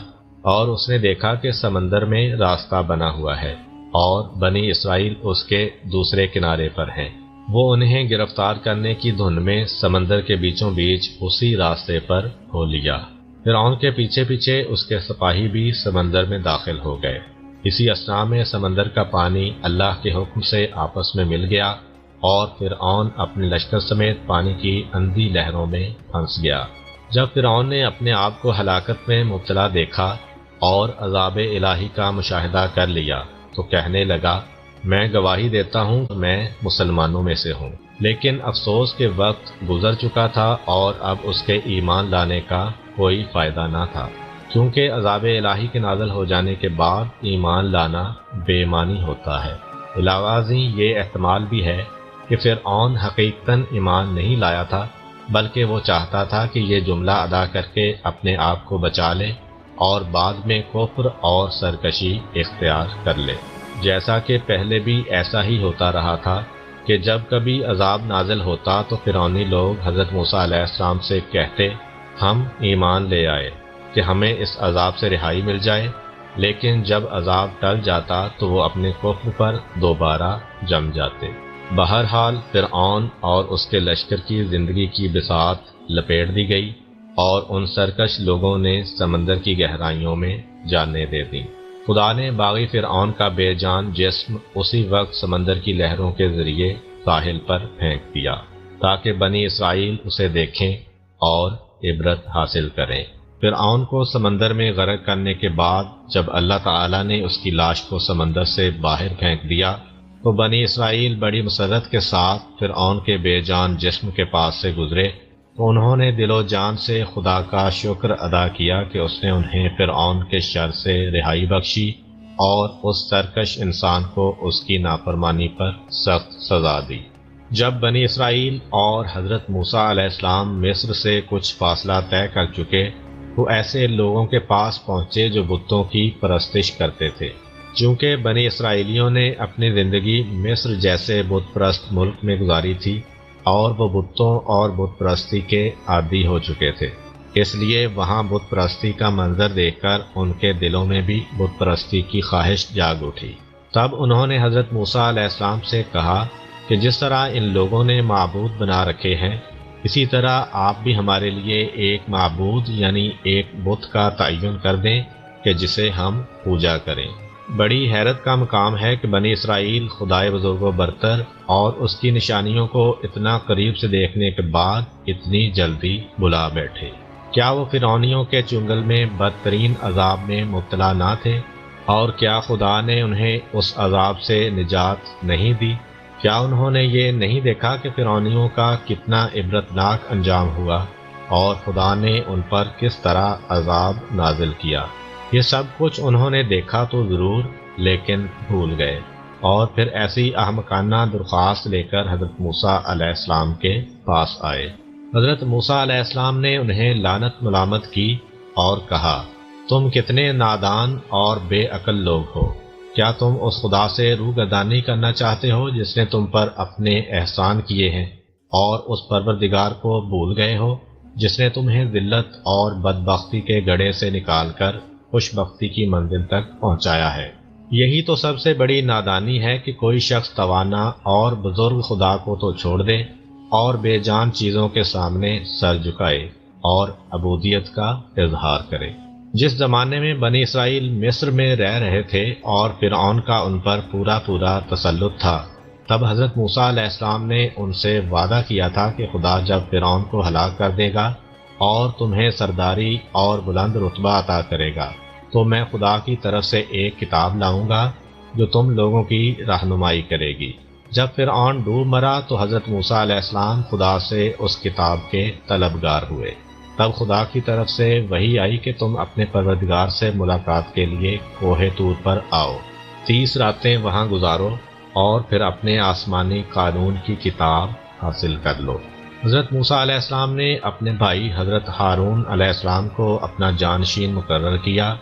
Speaker 1: اور اس نے دیکھا کہ سمندر میں راستہ بنا ہوا ہے اور بنی اسرائیل اس کے دوسرے کنارے پر ہیں۔ وہ انہیں گرفتار کرنے کی دھن میں سمندر کے بیچوں بیچ اسی راستے پر ہو لیا۔ فرعون کے پیچھے پیچھے اس کے سپاہی بھی سمندر میں داخل ہو گئے۔ اسی اثناء میں سمندر کا پانی اللہ کے حکم سے آپس میں مل گیا اور فرعون اپنے لشکر سمیت پانی کی اندھی لہروں میں پھنس گیا۔ جب فرعون نے اپنے آپ کو ہلاکت میں مبتلا دیکھا اور عذاب الہی کا مشاہدہ کر لیا تو کہنے لگا، میں گواہی دیتا ہوں میں مسلمانوں میں سے ہوں۔ لیکن افسوس کے وقت گزر چکا تھا اور اب اس کے ایمان لانے کا کوئی فائدہ نہ تھا، کیونکہ عذاب الہی کے نازل ہو جانے کے بعد ایمان لانا بے معنی ہوتا ہے۔ علاوہ ازیں یہ احتمال بھی ہے کہ فرعون حقیقتاً ایمان نہیں لایا تھا، بلکہ وہ چاہتا تھا کہ یہ جملہ ادا کر کے اپنے آپ کو بچا لے اور بعد میں کفر اور سرکشی اختیار کر لے، جیسا کہ پہلے بھی ایسا ہی ہوتا رہا تھا کہ جب کبھی عذاب نازل ہوتا تو فرعونی لوگ حضرت موسیٰ علیہ السلام سے کہتے، ہم ایمان لے آئے کہ ہمیں اس عذاب سے رہائی مل جائے، لیکن جب عذاب ٹل جاتا تو وہ اپنے کفر پر دوبارہ جم جاتے۔ بہرحال فرعون اور اس کے لشکر کی زندگی کی بساط لپیٹ دی گئی اور ان سرکش لوگوں نے سمندر کی گہرائیوں میں جانیں دے دیں۔ خدا نے باغی فرعون کا بے جان جسم اسی وقت سمندر کی لہروں کے ذریعے ساحل پر پھینک دیا تاکہ بنی اسرائیل اسے دیکھیں اور عبرت حاصل کریں۔ فرعون کو سمندر میں غرق کرنے کے بعد جب اللہ تعالیٰ نے اس کی لاش کو سمندر سے باہر پھینک دیا تو بنی اسرائیل بڑی مسرت کے ساتھ فرعون کے بے جان جسم کے پاس سے گزرے تو انہوں نے دل و جان سے خدا کا شکر ادا کیا کہ اس نے انہیں فرعون کے شر سے رہائی بخشی اور اس سرکش انسان کو اس کی نافرمانی پر سخت سزا دی۔ جب بنی اسرائیل اور حضرت موسیٰ علیہ السلام مصر سے کچھ فاصلہ طے کر چکے تو ایسے لوگوں کے پاس پہنچے جو بتوں کی پرستش کرتے تھے۔ چونکہ بنی اسرائیلیوں نے اپنی زندگی مصر جیسے بت پرست ملک میں گزاری تھی اور وہ بتوں اور بت پرستی کے عادی ہو چکے تھے، اس لیے وہاں بت پرستی کا منظر دیکھ کر ان کے دلوں میں بھی بت پرستی کی خواہش جاگ اٹھی۔ تب انہوں نے حضرت موسیٰ علیہ السلام سے کہا کہ جس طرح ان لوگوں نے معبود بنا رکھے ہیں، اسی طرح آپ بھی ہمارے لیے ایک معبود یعنی ایک بت کا تعین کر دیں کہ جسے ہم پوجا کریں۔ بڑی حیرت کا مقام ہے کہ بنی اسرائیل خدائے بزرگ و برتر اور اس کی نشانیوں کو اتنا قریب سے دیکھنے کے بعد اتنی جلدی بلا بیٹھے۔ کیا وہ فرعونیوں کے چنگل میں بدترین عذاب میں مبتلا نہ تھے؟ اور کیا خدا نے انہیں اس عذاب سے نجات نہیں دی؟ کیا انہوں نے یہ نہیں دیکھا کہ فرعونیوں کا کتنا عبرتناک انجام ہوا اور خدا نے ان پر کس طرح عذاب نازل کیا؟ یہ سب کچھ انہوں نے دیکھا تو ضرور، لیکن بھول گئے اور پھر ایسی احمقانہ درخواست لے کر حضرت موسیٰ علیہ السلام کے پاس آئے۔ حضرت موسیٰ علیہ السلام نے انہیں لعنت ملامت کی اور کہا، تم کتنے نادان اور بے عقل لوگ ہو، کیا تم اس خدا سے روگردانی کرنا چاہتے ہو جس نے تم پر اپنے احسان کیے ہیں، اور اس پروردگار کو بھول گئے ہو جس نے تمہیں ذلت اور بدبختی کے گڑھے سے نکال کر خوش بختی کی منزل تک پہنچایا ہے؟ یہی تو سب سے بڑی نادانی ہے کہ کوئی شخص توانا اور بزرگ خدا کو تو چھوڑ دے اور بے جان چیزوں کے سامنے سر جھکائے اور عبودیت کا اظہار کرے۔ جس زمانے میں بنی اسرائیل مصر میں رہ رہے تھے اور فرعون کا ان پر پورا تسلط تھا، تب حضرت موسیٰ علیہ السلام نے ان سے وعدہ کیا تھا کہ خدا جب فرعون کو ہلاک کر دے گا اور تمہیں سرداری اور بلند رتبہ عطا کرے گا تو میں خدا کی طرف سے ایک کتاب لاؤں گا جو تم لوگوں کی رہنمائی کرے گی۔ جب فرعون ڈوب مرا تو حضرت موسیٰ علیہ السلام خدا سے اس کتاب کے طلبگار ہوئے۔ تب خدا کی طرف سے وحی آئی کہ تم اپنے پروردگار سے ملاقات کے لیے کوہ طور پر آؤ، 30 راتیں وہاں گزارو اور پھر اپنے آسمانی قانون کی کتاب حاصل کر لو۔ حضرت موسیٰ علیہ السلام نے اپنے بھائی حضرت ہارون علیہ السلام کو اپنا جانشین مقرر کیا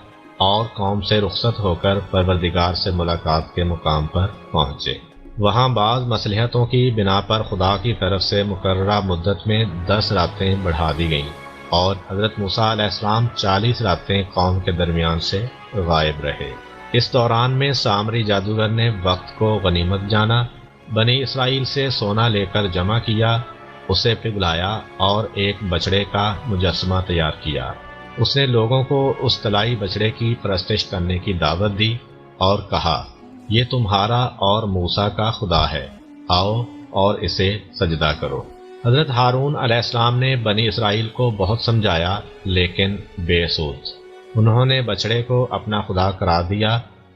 Speaker 1: اور قوم سے رخصت ہو کر پروردگار سے ملاقات کے مقام پر پہنچے۔ وہاں بعض مصلحتوں کی بنا پر خدا کی طرف سے مقررہ مدت میں 10 راتیں بڑھا دی گئیں اور حضرت موسیٰ علیہ السلام 40 راتیں قوم کے درمیان سے غائب رہے۔ اس دوران میں سامری جادوگر نے وقت کو غنیمت جانا، بنی اسرائیل سے سونا لے کر جمع کیا، اسے پگھلایا اور ایک بچڑے کا مجسمہ تیار کیا۔ اس نے لوگوں کو اس طلائی بچڑے کی پرستش کرنے کی دعوت دی اور کہا، یہ تمہارا اور موسیٰ کا خدا ہے، آؤ اور اسے سجدہ کرو۔ حضرت ہارون علیہ السلام نے بنی اسرائیل کو بہت سمجھایا لیکن بے سود۔ انہوں نے بچڑے کو اپنا خدا قرار دیا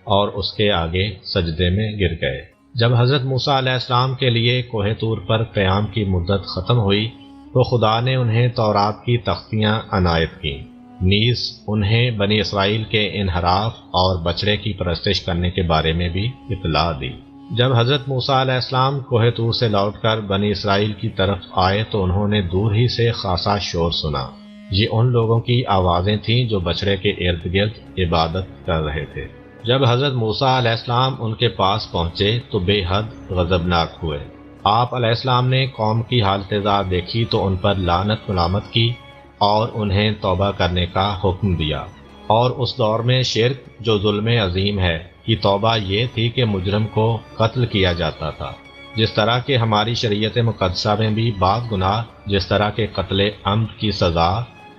Speaker 1: اور اس کے آگے سجدے میں گر گئے۔ جب حضرت موسیٰ علیہ السلام کے لیے کوہ طور پر قیام کی مدت ختم ہوئی تو خدا نے انہیں تورات کی تختیاں عنایت کیں، نیز انہیں بنی اسرائیل کے انحراف اور بچڑے کی پرستش کرنے کے بارے میں بھی اطلاع دی۔ جب حضرت موسیٰ علیہ السلام کوہ طور سے لوٹ کر بنی اسرائیل کی طرف آئے تو انہوں نے دور ہی سے خاصا شور سنا۔ یہ ان لوگوں کی آوازیں تھیں جو بچڑے کے ارد گرد عبادت کر رہے تھے۔ جب حضرت موسیٰ علیہ السلام ان کے پاس پہنچے تو بے حد غضبناک ہوئے۔ آپ علیہ السلام نے قوم کی حالت زار دیکھی تو ان پر لعنت ملامت کی اور انہیں توبہ کرنے کا حکم دیا۔ اور اس دور میں شرک جو ظلم عظیم ہے کی توبہ یہ تھی کہ مجرم کو قتل کیا جاتا تھا، جس طرح کہ ہماری شریعت مقدسہ میں بھی بعض گناہ جس طرح کے قتل عمد کی سزا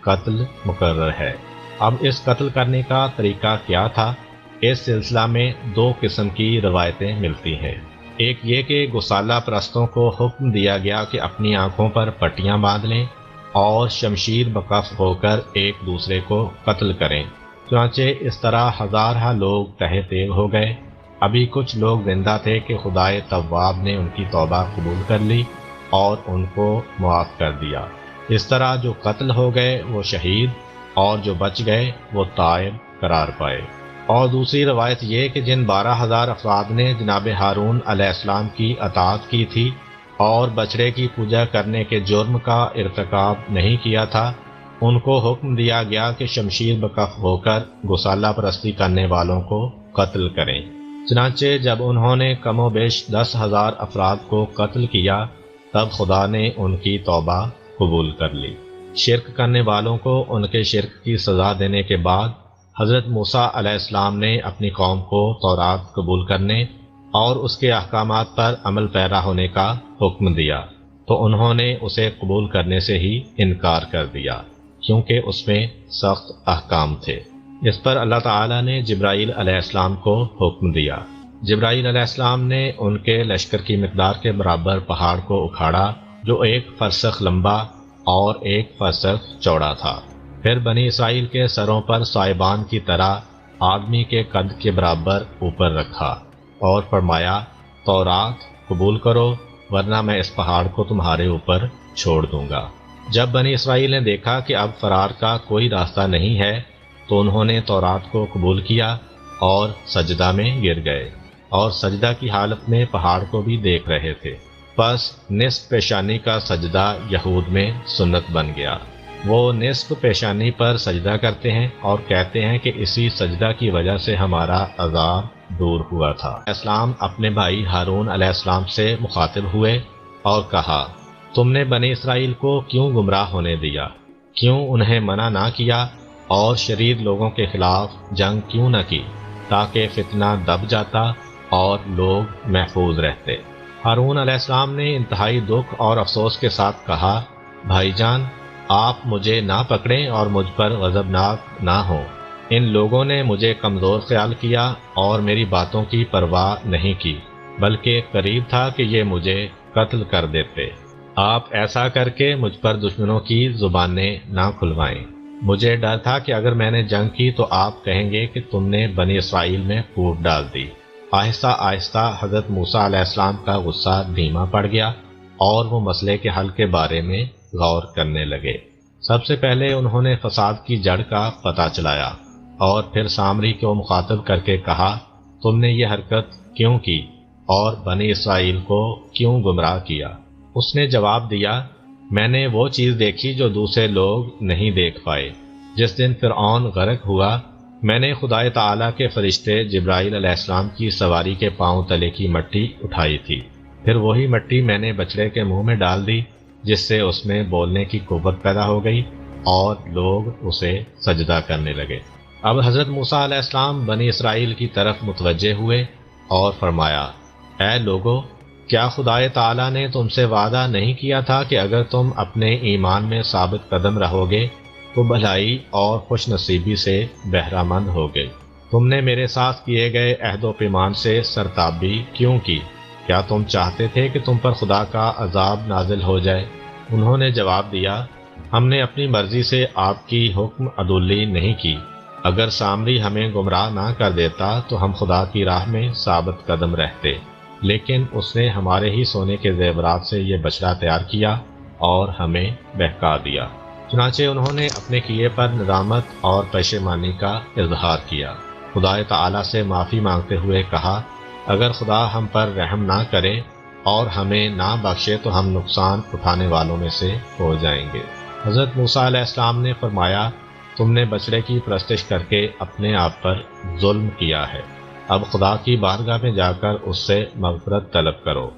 Speaker 1: قتل مقرر ہے۔ اب اس قتل کرنے کا طریقہ کیا تھا؟ اس سلسلہ میں 2 قسم کی روایتیں ملتی ہیں۔ ایک یہ کہ گسالہ پرستوں کو حکم دیا گیا کہ اپنی آنکھوں پر پٹیاں باندھ لیں اور شمشیر بکف ہو کر ایک دوسرے کو قتل کریں۔ چنانچہ اس طرح ہزارہ لوگ تہہ تیغ ہو گئے۔ ابھی کچھ لوگ زندہ تھے کہ خدائے تواب نے ان کی توبہ قبول کر لی اور ان کو معاف کر دیا۔ اس طرح جو قتل ہو گئے وہ شہید اور جو بچ گئے وہ تائب قرار پائے۔ اور دوسری روایت یہ کہ جن 12,000 افراد نے جناب ہارون علیہ السلام کی اطاعت کی تھی اور بچڑے کی پوجا کرنے کے جرم کا ارتکاب نہیں کیا تھا، ان کو حکم دیا گیا کہ شمشیر بکف ہو کر گسالہ پرستی کرنے والوں کو قتل کریں۔ چنانچہ جب انہوں نے کم و بیش 10,000 افراد کو قتل کیا تب خدا نے ان کی توبہ قبول کر لی۔ شرک کرنے والوں کو ان کے شرک کی سزا دینے کے بعد حضرت موسیٰ علیہ السلام نے اپنی قوم کو تورات قبول کرنے اور اس کے احکامات پر عمل پیرا ہونے کا حکم دیا، تو انہوں نے اسے قبول کرنے سے ہی انکار کر دیا کیونکہ اس میں سخت احکام تھے۔ اس پر اللہ تعالیٰ نے جبرائیل علیہ السلام کو حکم دیا۔ جبرائیل علیہ السلام نے ان کے لشکر کی مقدار کے برابر پہاڑ کو اکھاڑا جو 1 فرسخ لمبا اور 1 فرسخ چوڑا تھا۔ پھر بنی اسرائیل کے سروں پر صائبان کی طرح آدمی کے قد کے برابر اوپر رکھا اور فرمایا، تورات قبول کرو ورنہ میں اس پہاڑ کو تمہارے اوپر چھوڑ دوں گا۔ جب بنی اسرائیل نے دیکھا کہ اب فرار کا کوئی راستہ نہیں ہے تو انہوں نے تورات کو قبول کیا اور سجدہ میں گر گئے، اور سجدہ کی حالت میں پہاڑ کو بھی دیکھ رہے تھے۔ پس نصف پیشانی کا سجدہ یہود میں سنت بن گیا۔ وہ نصف پیشانی پر سجدہ کرتے ہیں اور کہتے ہیں کہ اسی سجدہ کی وجہ سے ہمارا عذاب دور ہوا تھا۔ اسلام اپنے بھائی ہارون علیہ السلام سے مخاطب ہوئے اور کہا، تم نے بنی اسرائیل کو کیوں گمراہ ہونے دیا؟ کیوں انہیں منع نہ کیا اور شریر لوگوں کے خلاف جنگ کیوں نہ کی تاکہ فتنہ دب جاتا اور لوگ محفوظ رہتے؟ ہارون علیہ السلام نے انتہائی دکھ اور افسوس کے ساتھ کہا، بھائی جان، آپ مجھے نہ پکڑیں اور مجھ پر غضبناک نہ ہوں۔ ان لوگوں نے مجھے کمزور خیال کیا اور میری باتوں کی پرواہ نہیں کی، بلکہ قریب تھا کہ یہ مجھے قتل کر دیتے۔ آپ ایسا کر کے مجھ پر دشمنوں کی زبانیں نہ کھلوائیں۔ مجھے ڈر تھا کہ اگر میں نے جنگ کی تو آپ کہیں گے کہ تم نے بنی اسرائیل میں پھوٹ ڈال دی۔ آہستہ آہستہ حضرت موسیٰ علیہ السلام کا غصہ دھیما پڑ گیا اور وہ مسئلے کے حل کے بارے میں غور کرنے لگے۔ سب سے پہلے انہوں نے فساد کی جڑ کا پتہ چلایا اور پھر سامری کو مخاطب کر کے کہا، تم نے یہ حرکت کیوں کی اور بنی اسرائیل کو کیوں گمراہ کیا؟ اس نے جواب دیا، میں نے وہ چیز دیکھی جو دوسرے لوگ نہیں دیکھ پائے۔ جس دن فرعون غرق ہوا، میں نے خدا تعالیٰ کے فرشتے جبرائیل علیہ السلام کی سواری کے پاؤں تلے کی مٹی اٹھائی تھی، پھر وہی مٹی میں نے بچڑے کے منہ میں ڈال دی، جس سے اس میں بولنے کی قوت پیدا ہو گئی اور لوگ اسے سجدہ کرنے لگے۔ اب حضرت موسیٰ علیہ السلام بنی اسرائیل کی طرف متوجہ ہوئے اور فرمایا، اے لوگو، کیا خدا تعالیٰ نے تم سے وعدہ نہیں کیا تھا کہ اگر تم اپنے ایمان میں ثابت قدم رہو گے تو بھلائی اور خوش نصیبی سے بہرہ مند ہوگے؟ تم نے میرے ساتھ کیے گئے عہد و پیمان سے سرتابی کیوں کی؟ کیا تم چاہتے تھے کہ تم پر خدا کا عذاب نازل ہو جائے؟ انہوں نے جواب دیا، ہم نے اپنی مرضی سے آپ کی حکم عدولی نہیں کی۔ اگر سامری ہمیں گمراہ نہ کر دیتا تو ہم خدا کی راہ میں ثابت قدم رہتے، لیکن اس نے ہمارے ہی سونے کے زیورات سے یہ بچڑا تیار کیا اور ہمیں بہکا دیا۔ چنانچہ انہوں نے اپنے کیے پر ندامت اور پشیمانی کا اظہار کیا۔ خدا تعالیٰ سے معافی مانگتے ہوئے کہا، اگر خدا ہم پر رحم نہ کرے اور ہمیں نہ بخشے تو ہم نقصان اٹھانے والوں میں سے ہو جائیں گے۔ حضرت موسیٰ علیہ السلام نے فرمایا، تم نے بچڑے کی پرستش کر کے اپنے آپ پر ظلم کیا ہے، اب خدا کی بارگاہ میں جا کر اس سے مغفرت طلب کرو۔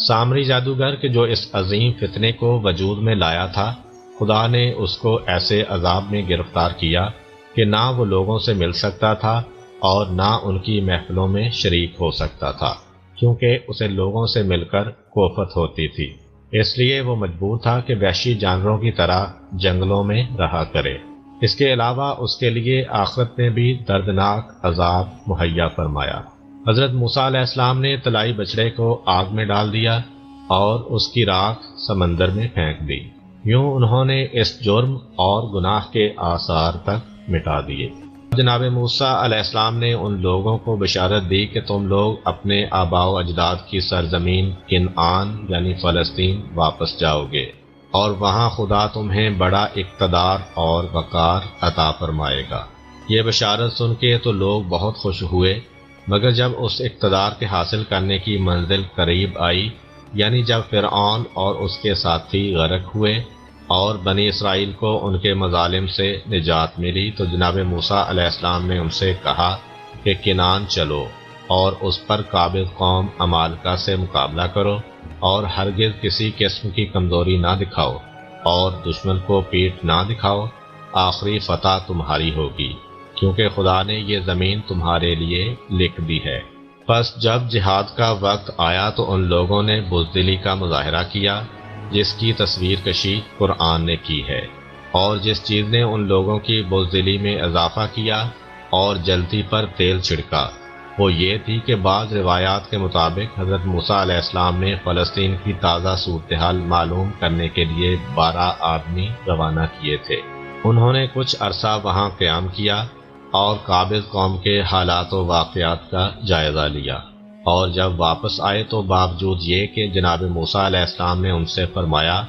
Speaker 1: سامری جادوگر کہ جو اس عظیم فتنے کو وجود میں لایا تھا، خدا نے اس کو ایسے عذاب میں گرفتار کیا کہ نہ وہ لوگوں سے مل سکتا تھا اور نہ ان کی محفلوں میں شریک ہو سکتا تھا، کیونکہ اسے لوگوں سے مل کر کوفت ہوتی تھی۔ اس لیے وہ مجبور تھا کہ وحشی جانوروں کی طرح جنگلوں میں رہا کرے۔ اس کے علاوہ اس کے لیے آخرت میں بھی دردناک عذاب مہیا فرمایا۔ حضرت موسیٰ علیہ السلام نے طلائی بچڑے کو آگ میں ڈال دیا اور اس کی راکھ سمندر میں پھینک دی۔ یوں انہوں نے اس جرم اور گناہ کے آثار تک مٹا دیے۔ جناب موسیٰ علیہ السلام نے ان لوگوں کو بشارت دی کہ تم لوگ اپنے آباء و اجداد کی سرزمین کنعان یعنی فلسطین واپس جاؤ گے، اور وہاں خدا تمہیں بڑا اقتدار اور وقار عطا فرمائے گا۔ یہ بشارت سن کے تو لوگ بہت خوش ہوئے، مگر جب اس اقتدار کے حاصل کرنے کی منزل قریب آئی، یعنی جب فرعون اور اس کے ساتھی غرق ہوئے اور بنی اسرائیل کو ان کے مظالم سے نجات ملی، تو جناب موسیٰ علیہ السلام نے ان سے کہا کہ کنعان چلو اور اس پر قابض قوم عمالقہ سے مقابلہ کرو، اور ہرگز کسی قسم کی کمزوری نہ دکھاؤ اور دشمن کو پیٹھ نہ دکھاؤ، آخری فتح تمہاری ہوگی، کیونکہ خدا نے یہ زمین تمہارے لیے لکھ دی ہے۔ پس جب جہاد کا وقت آیا تو ان لوگوں نے بزدلی کا مظاہرہ کیا، جس کی تصویر کشی قرآن نے کی ہے، اور جس چیز نے ان لوگوں کی بزدلی میں اضافہ کیا اور جلتی پر تیل چھڑکا، وہ یہ تھی کہ بعض روایات کے مطابق حضرت موسیٰ علیہ السلام نے فلسطین کی تازہ صورتحال معلوم کرنے کے لیے 12 آدمی روانہ کیے تھے۔ انہوں نے کچھ عرصہ وہاں قیام کیا اور قابض قوم کے حالات و واقعات کا جائزہ لیا، اور جب واپس آئے تو باوجود یہ کہ جناب موسیٰ علیہ السلام نے ان سے فرمایا،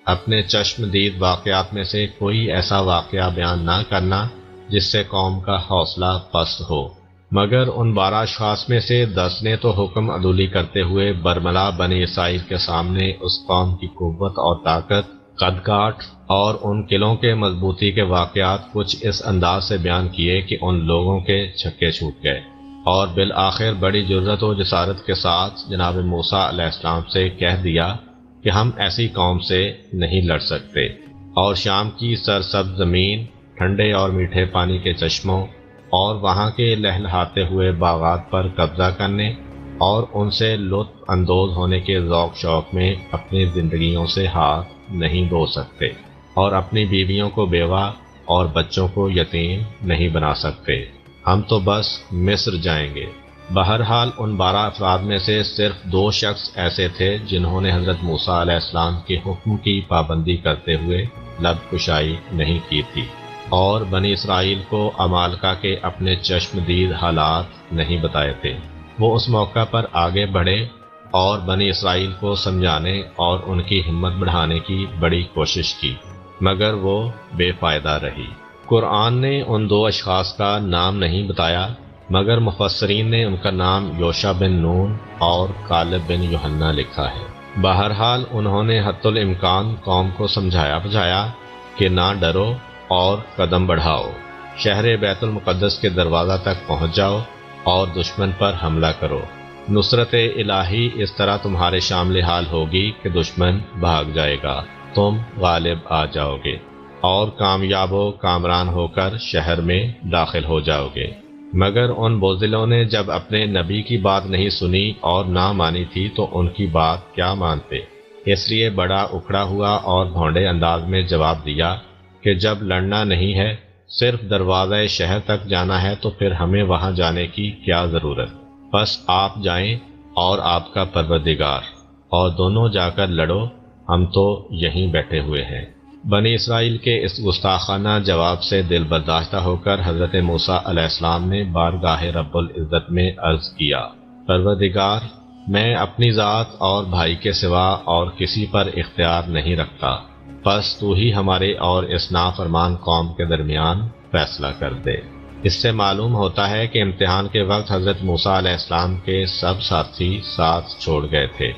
Speaker 1: اپنے چشم دید واقعات میں سے کوئی ایسا واقعہ بیان نہ کرنا جس سے قوم کا حوصلہ پست ہو، مگر ان 12 اشخاص میں سے 10 نے تو حکم عدولی کرتے ہوئے برملا بنی اسرائیل کے سامنے اس قوم کی قوت اور طاقت، قد کاٹ اور ان قلعوں کے مضبوطی کے واقعات کچھ اس انداز سے بیان کیے کہ ان لوگوں کے چھکے چھوٹ گئے، اور بالآخر بڑی جرأت و جسارت کے ساتھ جناب موسیٰ علیہ السلام سے کہہ دیا کہ ہم ایسی قوم سے نہیں لڑ سکتے، اور شام کی سرسبز زمین، ٹھنڈے اور میٹھے پانی کے چشموں اور وہاں کے لہلہاتے ہوئے باغات پر قبضہ کرنے اور ان سے لطف اندوز ہونے کے ذوق شوق میں اپنی زندگیوں سے ہاتھ نہیں دھو سکتے، اور اپنی بیویوں کو بیوہ اور بچوں کو یتیم نہیں بنا سکتے، ہم تو بس مصر جائیں گے۔ بہرحال ان 12 افراد میں سے صرف 2 شخص ایسے تھے جنہوں نے حضرت موسیٰ علیہ السلام کے حکم کی پابندی کرتے ہوئے لب کشائی نہیں کی تھی، اور بنی اسرائیل کو عمالقہ کے اپنے چشم دید حالات نہیں بتائے تھے۔ وہ اس موقع پر آگے بڑھے اور بنی اسرائیل کو سمجھانے اور ان کی ہمت بڑھانے کی بڑی کوشش کی، مگر وہ بے فائدہ رہی۔ قرآن نے ان 2 اشخاص کا نام نہیں بتایا، مگر مفسرین نے ان کا نام یوشع بن نون اور کالب بن یوحنا لکھا ہے۔ بہرحال انہوں نے حتی الامکان قوم کو سمجھایا بجھایا کہ نہ ڈرو اور قدم بڑھاؤ، شہر بیت المقدس کے دروازہ تک پہنچ جاؤ اور دشمن پر حملہ کرو، نصرت الہی اس طرح تمہارے شامل حال ہوگی کہ دشمن بھاگ جائے گا، تم غالب آ جاؤ گے اور کامیاب و کامران ہو کر شہر میں داخل ہو جاؤ گے۔ مگر ان بزدلوں نے جب اپنے نبی کی بات نہیں سنی اور نہ مانی تھی تو ان کی بات کیا مانتے، اس لیے بڑا اکھڑا ہوا اور بھونڈے انداز میں جواب دیا کہ جب لڑنا نہیں ہے، صرف دروازہ شہر تک جانا ہے تو پھر ہمیں وہاں جانے کی کیا ضرورت، بس آپ جائیں اور آپ کا پروردگار، اور دونوں جا کر لڑو، ہم تو یہیں بیٹھے ہوئے ہیں۔ بنی اسرائیل کے اس گستاخانہ جواب سے دل برداشتہ ہو کر حضرت موسیٰ علیہ السلام نے بارگاہ رب العزت میں عرض کیا، پروردگار، میں اپنی ذات اور بھائی کے سوا اور کسی پر اختیار نہیں رکھتا، بس تو ہی ہمارے اور اس نافرمان قوم کے درمیان فیصلہ کر دے۔ اس سے معلوم ہوتا ہے کہ امتحان کے وقت حضرت موسیٰ علیہ السلام کے سب ساتھی ساتھ چھوڑ گئے تھے،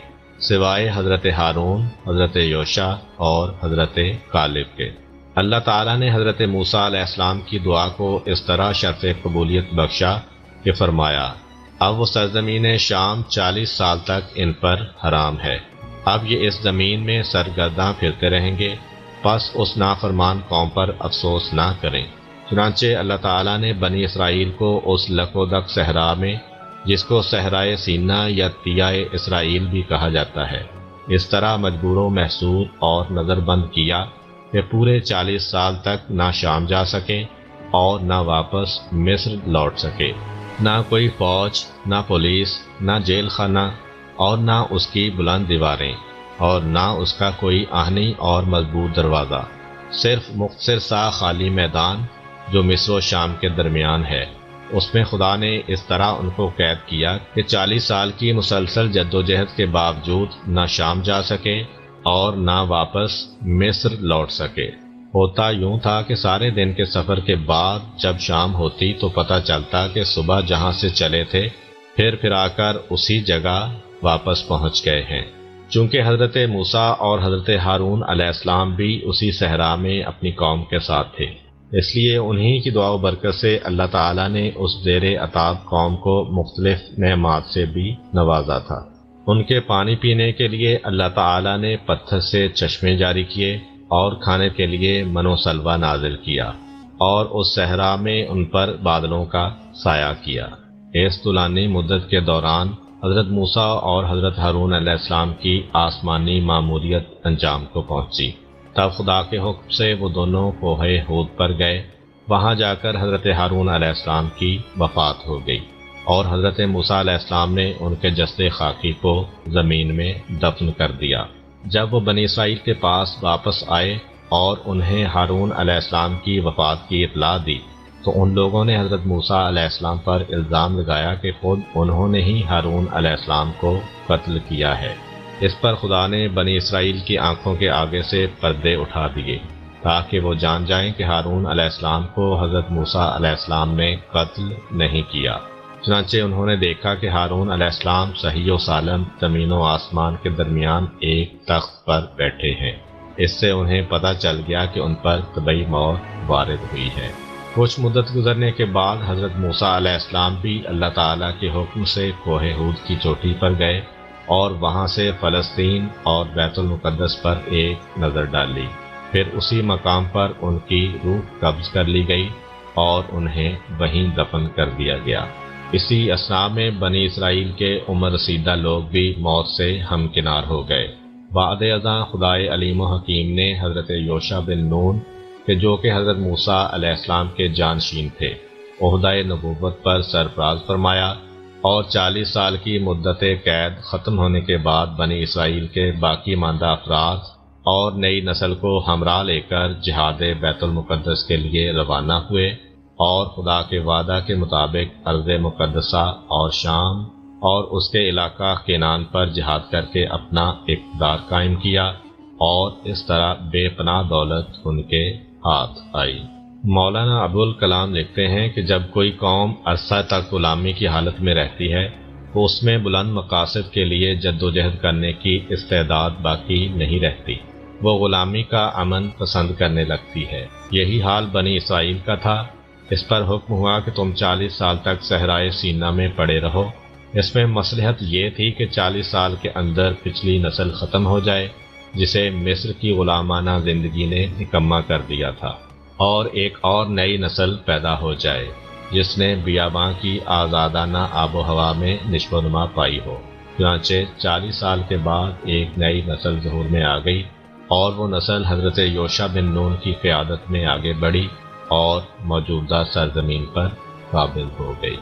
Speaker 1: سوائے حضرت ہارون، حضرت یوشع اور حضرت کالب کے۔ اللہ تعالیٰ نے حضرت موسیٰ علیہ السلام کی دعا کو اس طرح شرف قبولیت بخشا کہ فرمایا، اب وہ سرزمین شام 40 سال تک ان پر حرام ہے، اب یہ اس زمین میں سرگرداں پھرتے رہیں گے، پس اس نافرمان قوم پر افسوس نہ کریں۔ چنانچہ اللہ تعالیٰ نے بنی اسرائیل کو اس لکودک صحرا میں، جس کو صحرائے سینا یا تیائے اسرائیل بھی کہا جاتا ہے، اس طرح مجبور و محصور اور نظر بند کیا کہ پورے 40 سال تک نہ شام جا سکے اور نہ واپس مصر لوٹ سکے، نہ کوئی فوج، نہ پولیس، نہ جیل خانہ، اور نہ اس کی بلند دیواریں، اور نہ اس کا کوئی آہنی اور مضبوط دروازہ، صرف مختصر سا خالی میدان جو مصر و شام کے درمیان ہے۔ اس میں خدا نے اس طرح ان کو قید کیا کہ 40 سال کی مسلسل جد و جہد کے باوجود نہ شام جا سکے اور نہ واپس مصر لوٹ سکے۔ ہوتا یوں تھا کہ سارے دن کے سفر کے بعد جب شام ہوتی تو پتہ چلتا کہ صبح جہاں سے چلے تھے پھر آ کر اسی جگہ واپس پہنچ گئے ہیں۔ چونکہ حضرت موسیٰ اور حضرت ہارون علیہ السلام بھی اسی صحرا میں اپنی قوم کے ساتھ تھے، اس لیے انہی کی دعا و برکت سے اللہ تعالیٰ نے اس زیر عطاب قوم کو مختلف نعمات سے بھی نوازا تھا۔ ان کے پانی پینے کے لیے اللہ تعالیٰ نے پتھر سے چشمے جاری کیے اور کھانے کے لیے من و سلوہ نازل کیا، اور اس صحرا میں ان پر بادلوں کا سایہ کیا۔ اس طولانی مدت کے دوران حضرت موسیٰ اور حضرت ہارون علیہ السلام کی آسمانی ماموریت انجام کو پہنچی۔ تب خدا کے حکم سے وہ دونوں کوہ ہود پر گئے، وہاں جا کر حضرت ہارون علیہ السلام کی وفات ہو گئی، اور حضرت موسیٰ علیہ السلام نے ان کے جسد خاکی کو زمین میں دفن کر دیا۔ جب وہ بنی اسرائیل کے پاس واپس آئے اور انہیں ہارون علیہ السلام کی وفات کی اطلاع دی تو ان لوگوں نے حضرت موسیٰ علیہ السلام پر الزام لگایا کہ خود انہوں نے ہی ہارون علیہ السلام کو قتل کیا ہے۔ اس پر خدا نے بنی اسرائیل کی آنکھوں کے آگے سے پردے اٹھا دیے تاکہ وہ جان جائیں کہ ہارون علیہ السلام کو حضرت موسیٰ علیہ السلام نے قتل نہیں کیا، چنانچہ انہوں نے دیکھا کہ ہارون علیہ السلام صحیح و سالم زمین و آسمان کے درمیان ایک تخت پر بیٹھے ہیں۔ اس سے انہیں پتہ چل گیا کہ ان پر طبعی موت وارد ہوئی ہے۔ کچھ مدت گزرنے کے بعد حضرت موسیٰ علیہ السلام بھی اللہ تعالیٰ کے حکم سے کوہ ہود کی چوٹی پر گئے اور وہاں سے فلسطین اور بیت المقدس پر ایک نظر ڈالی۔ پھر اسی مقام پر ان کی روح قبض کر لی گئی اور انہیں وہیں دفن کر دیا گیا۔ اسی اثناء میں بنی اسرائیل کے عمر رسیدہ لوگ بھی موت سے ہمکنار ہو گئے۔ بعد ازاں خدائے علیم و حکیم نے حضرت یوشع بن نون کہ جو کہ حضرت موسیٰ علیہ السلام کے جانشین تھے، عہدہ نبوت پر سرفراز فرمایا، اور 40 سال کی مدت قید ختم ہونے کے بعد بنی اسرائیل کے باقی ماندہ افراد اور نئی نسل کو ہمراہ لے کر جہاد بیت المقدس کے لیے روانہ ہوئے اور خدا کے وعدہ کے مطابق ارض مقدسہ اور شام اور اس کے علاقہ کینان پر جہاد کر کے اپنا اقتدار قائم کیا، اور اس طرح بے پناہ دولت ان کے ہاتھ آئی۔ مولانا ابوالکلام لکھتے ہیں کہ جب کوئی قوم عرصہ تک غلامی کی حالت میں رہتی ہے تو اس میں بلند مقاصد کے لیے جد و جہد کرنے کی استعداد باقی نہیں رہتی، وہ غلامی کا امن پسند کرنے لگتی ہے۔ یہی حال بنی اسرائیل کا تھا۔ اس پر حکم ہوا کہ تم 40 سال تک صحرائے سینا میں پڑے رہو۔ اس میں مصلحت یہ تھی کہ 40 سال کے اندر پچھلی نسل ختم ہو جائے جسے مصر کی غلامانہ زندگی نے نکمہ کر دیا تھا، اور ایک اور نئی نسل پیدا ہو جائے جس نے بیاباں کی آزادانہ آب و ہوا میں نشو و نما پائی ہو۔ چنانچہ 40 سال کے بعد ایک نئی نسل ظہور میں آ گئی، اور وہ نسل حضرت یوشع بن نون کی قیادت میں آگے بڑھی اور موجودہ سرزمین پر قابض ہو گئی۔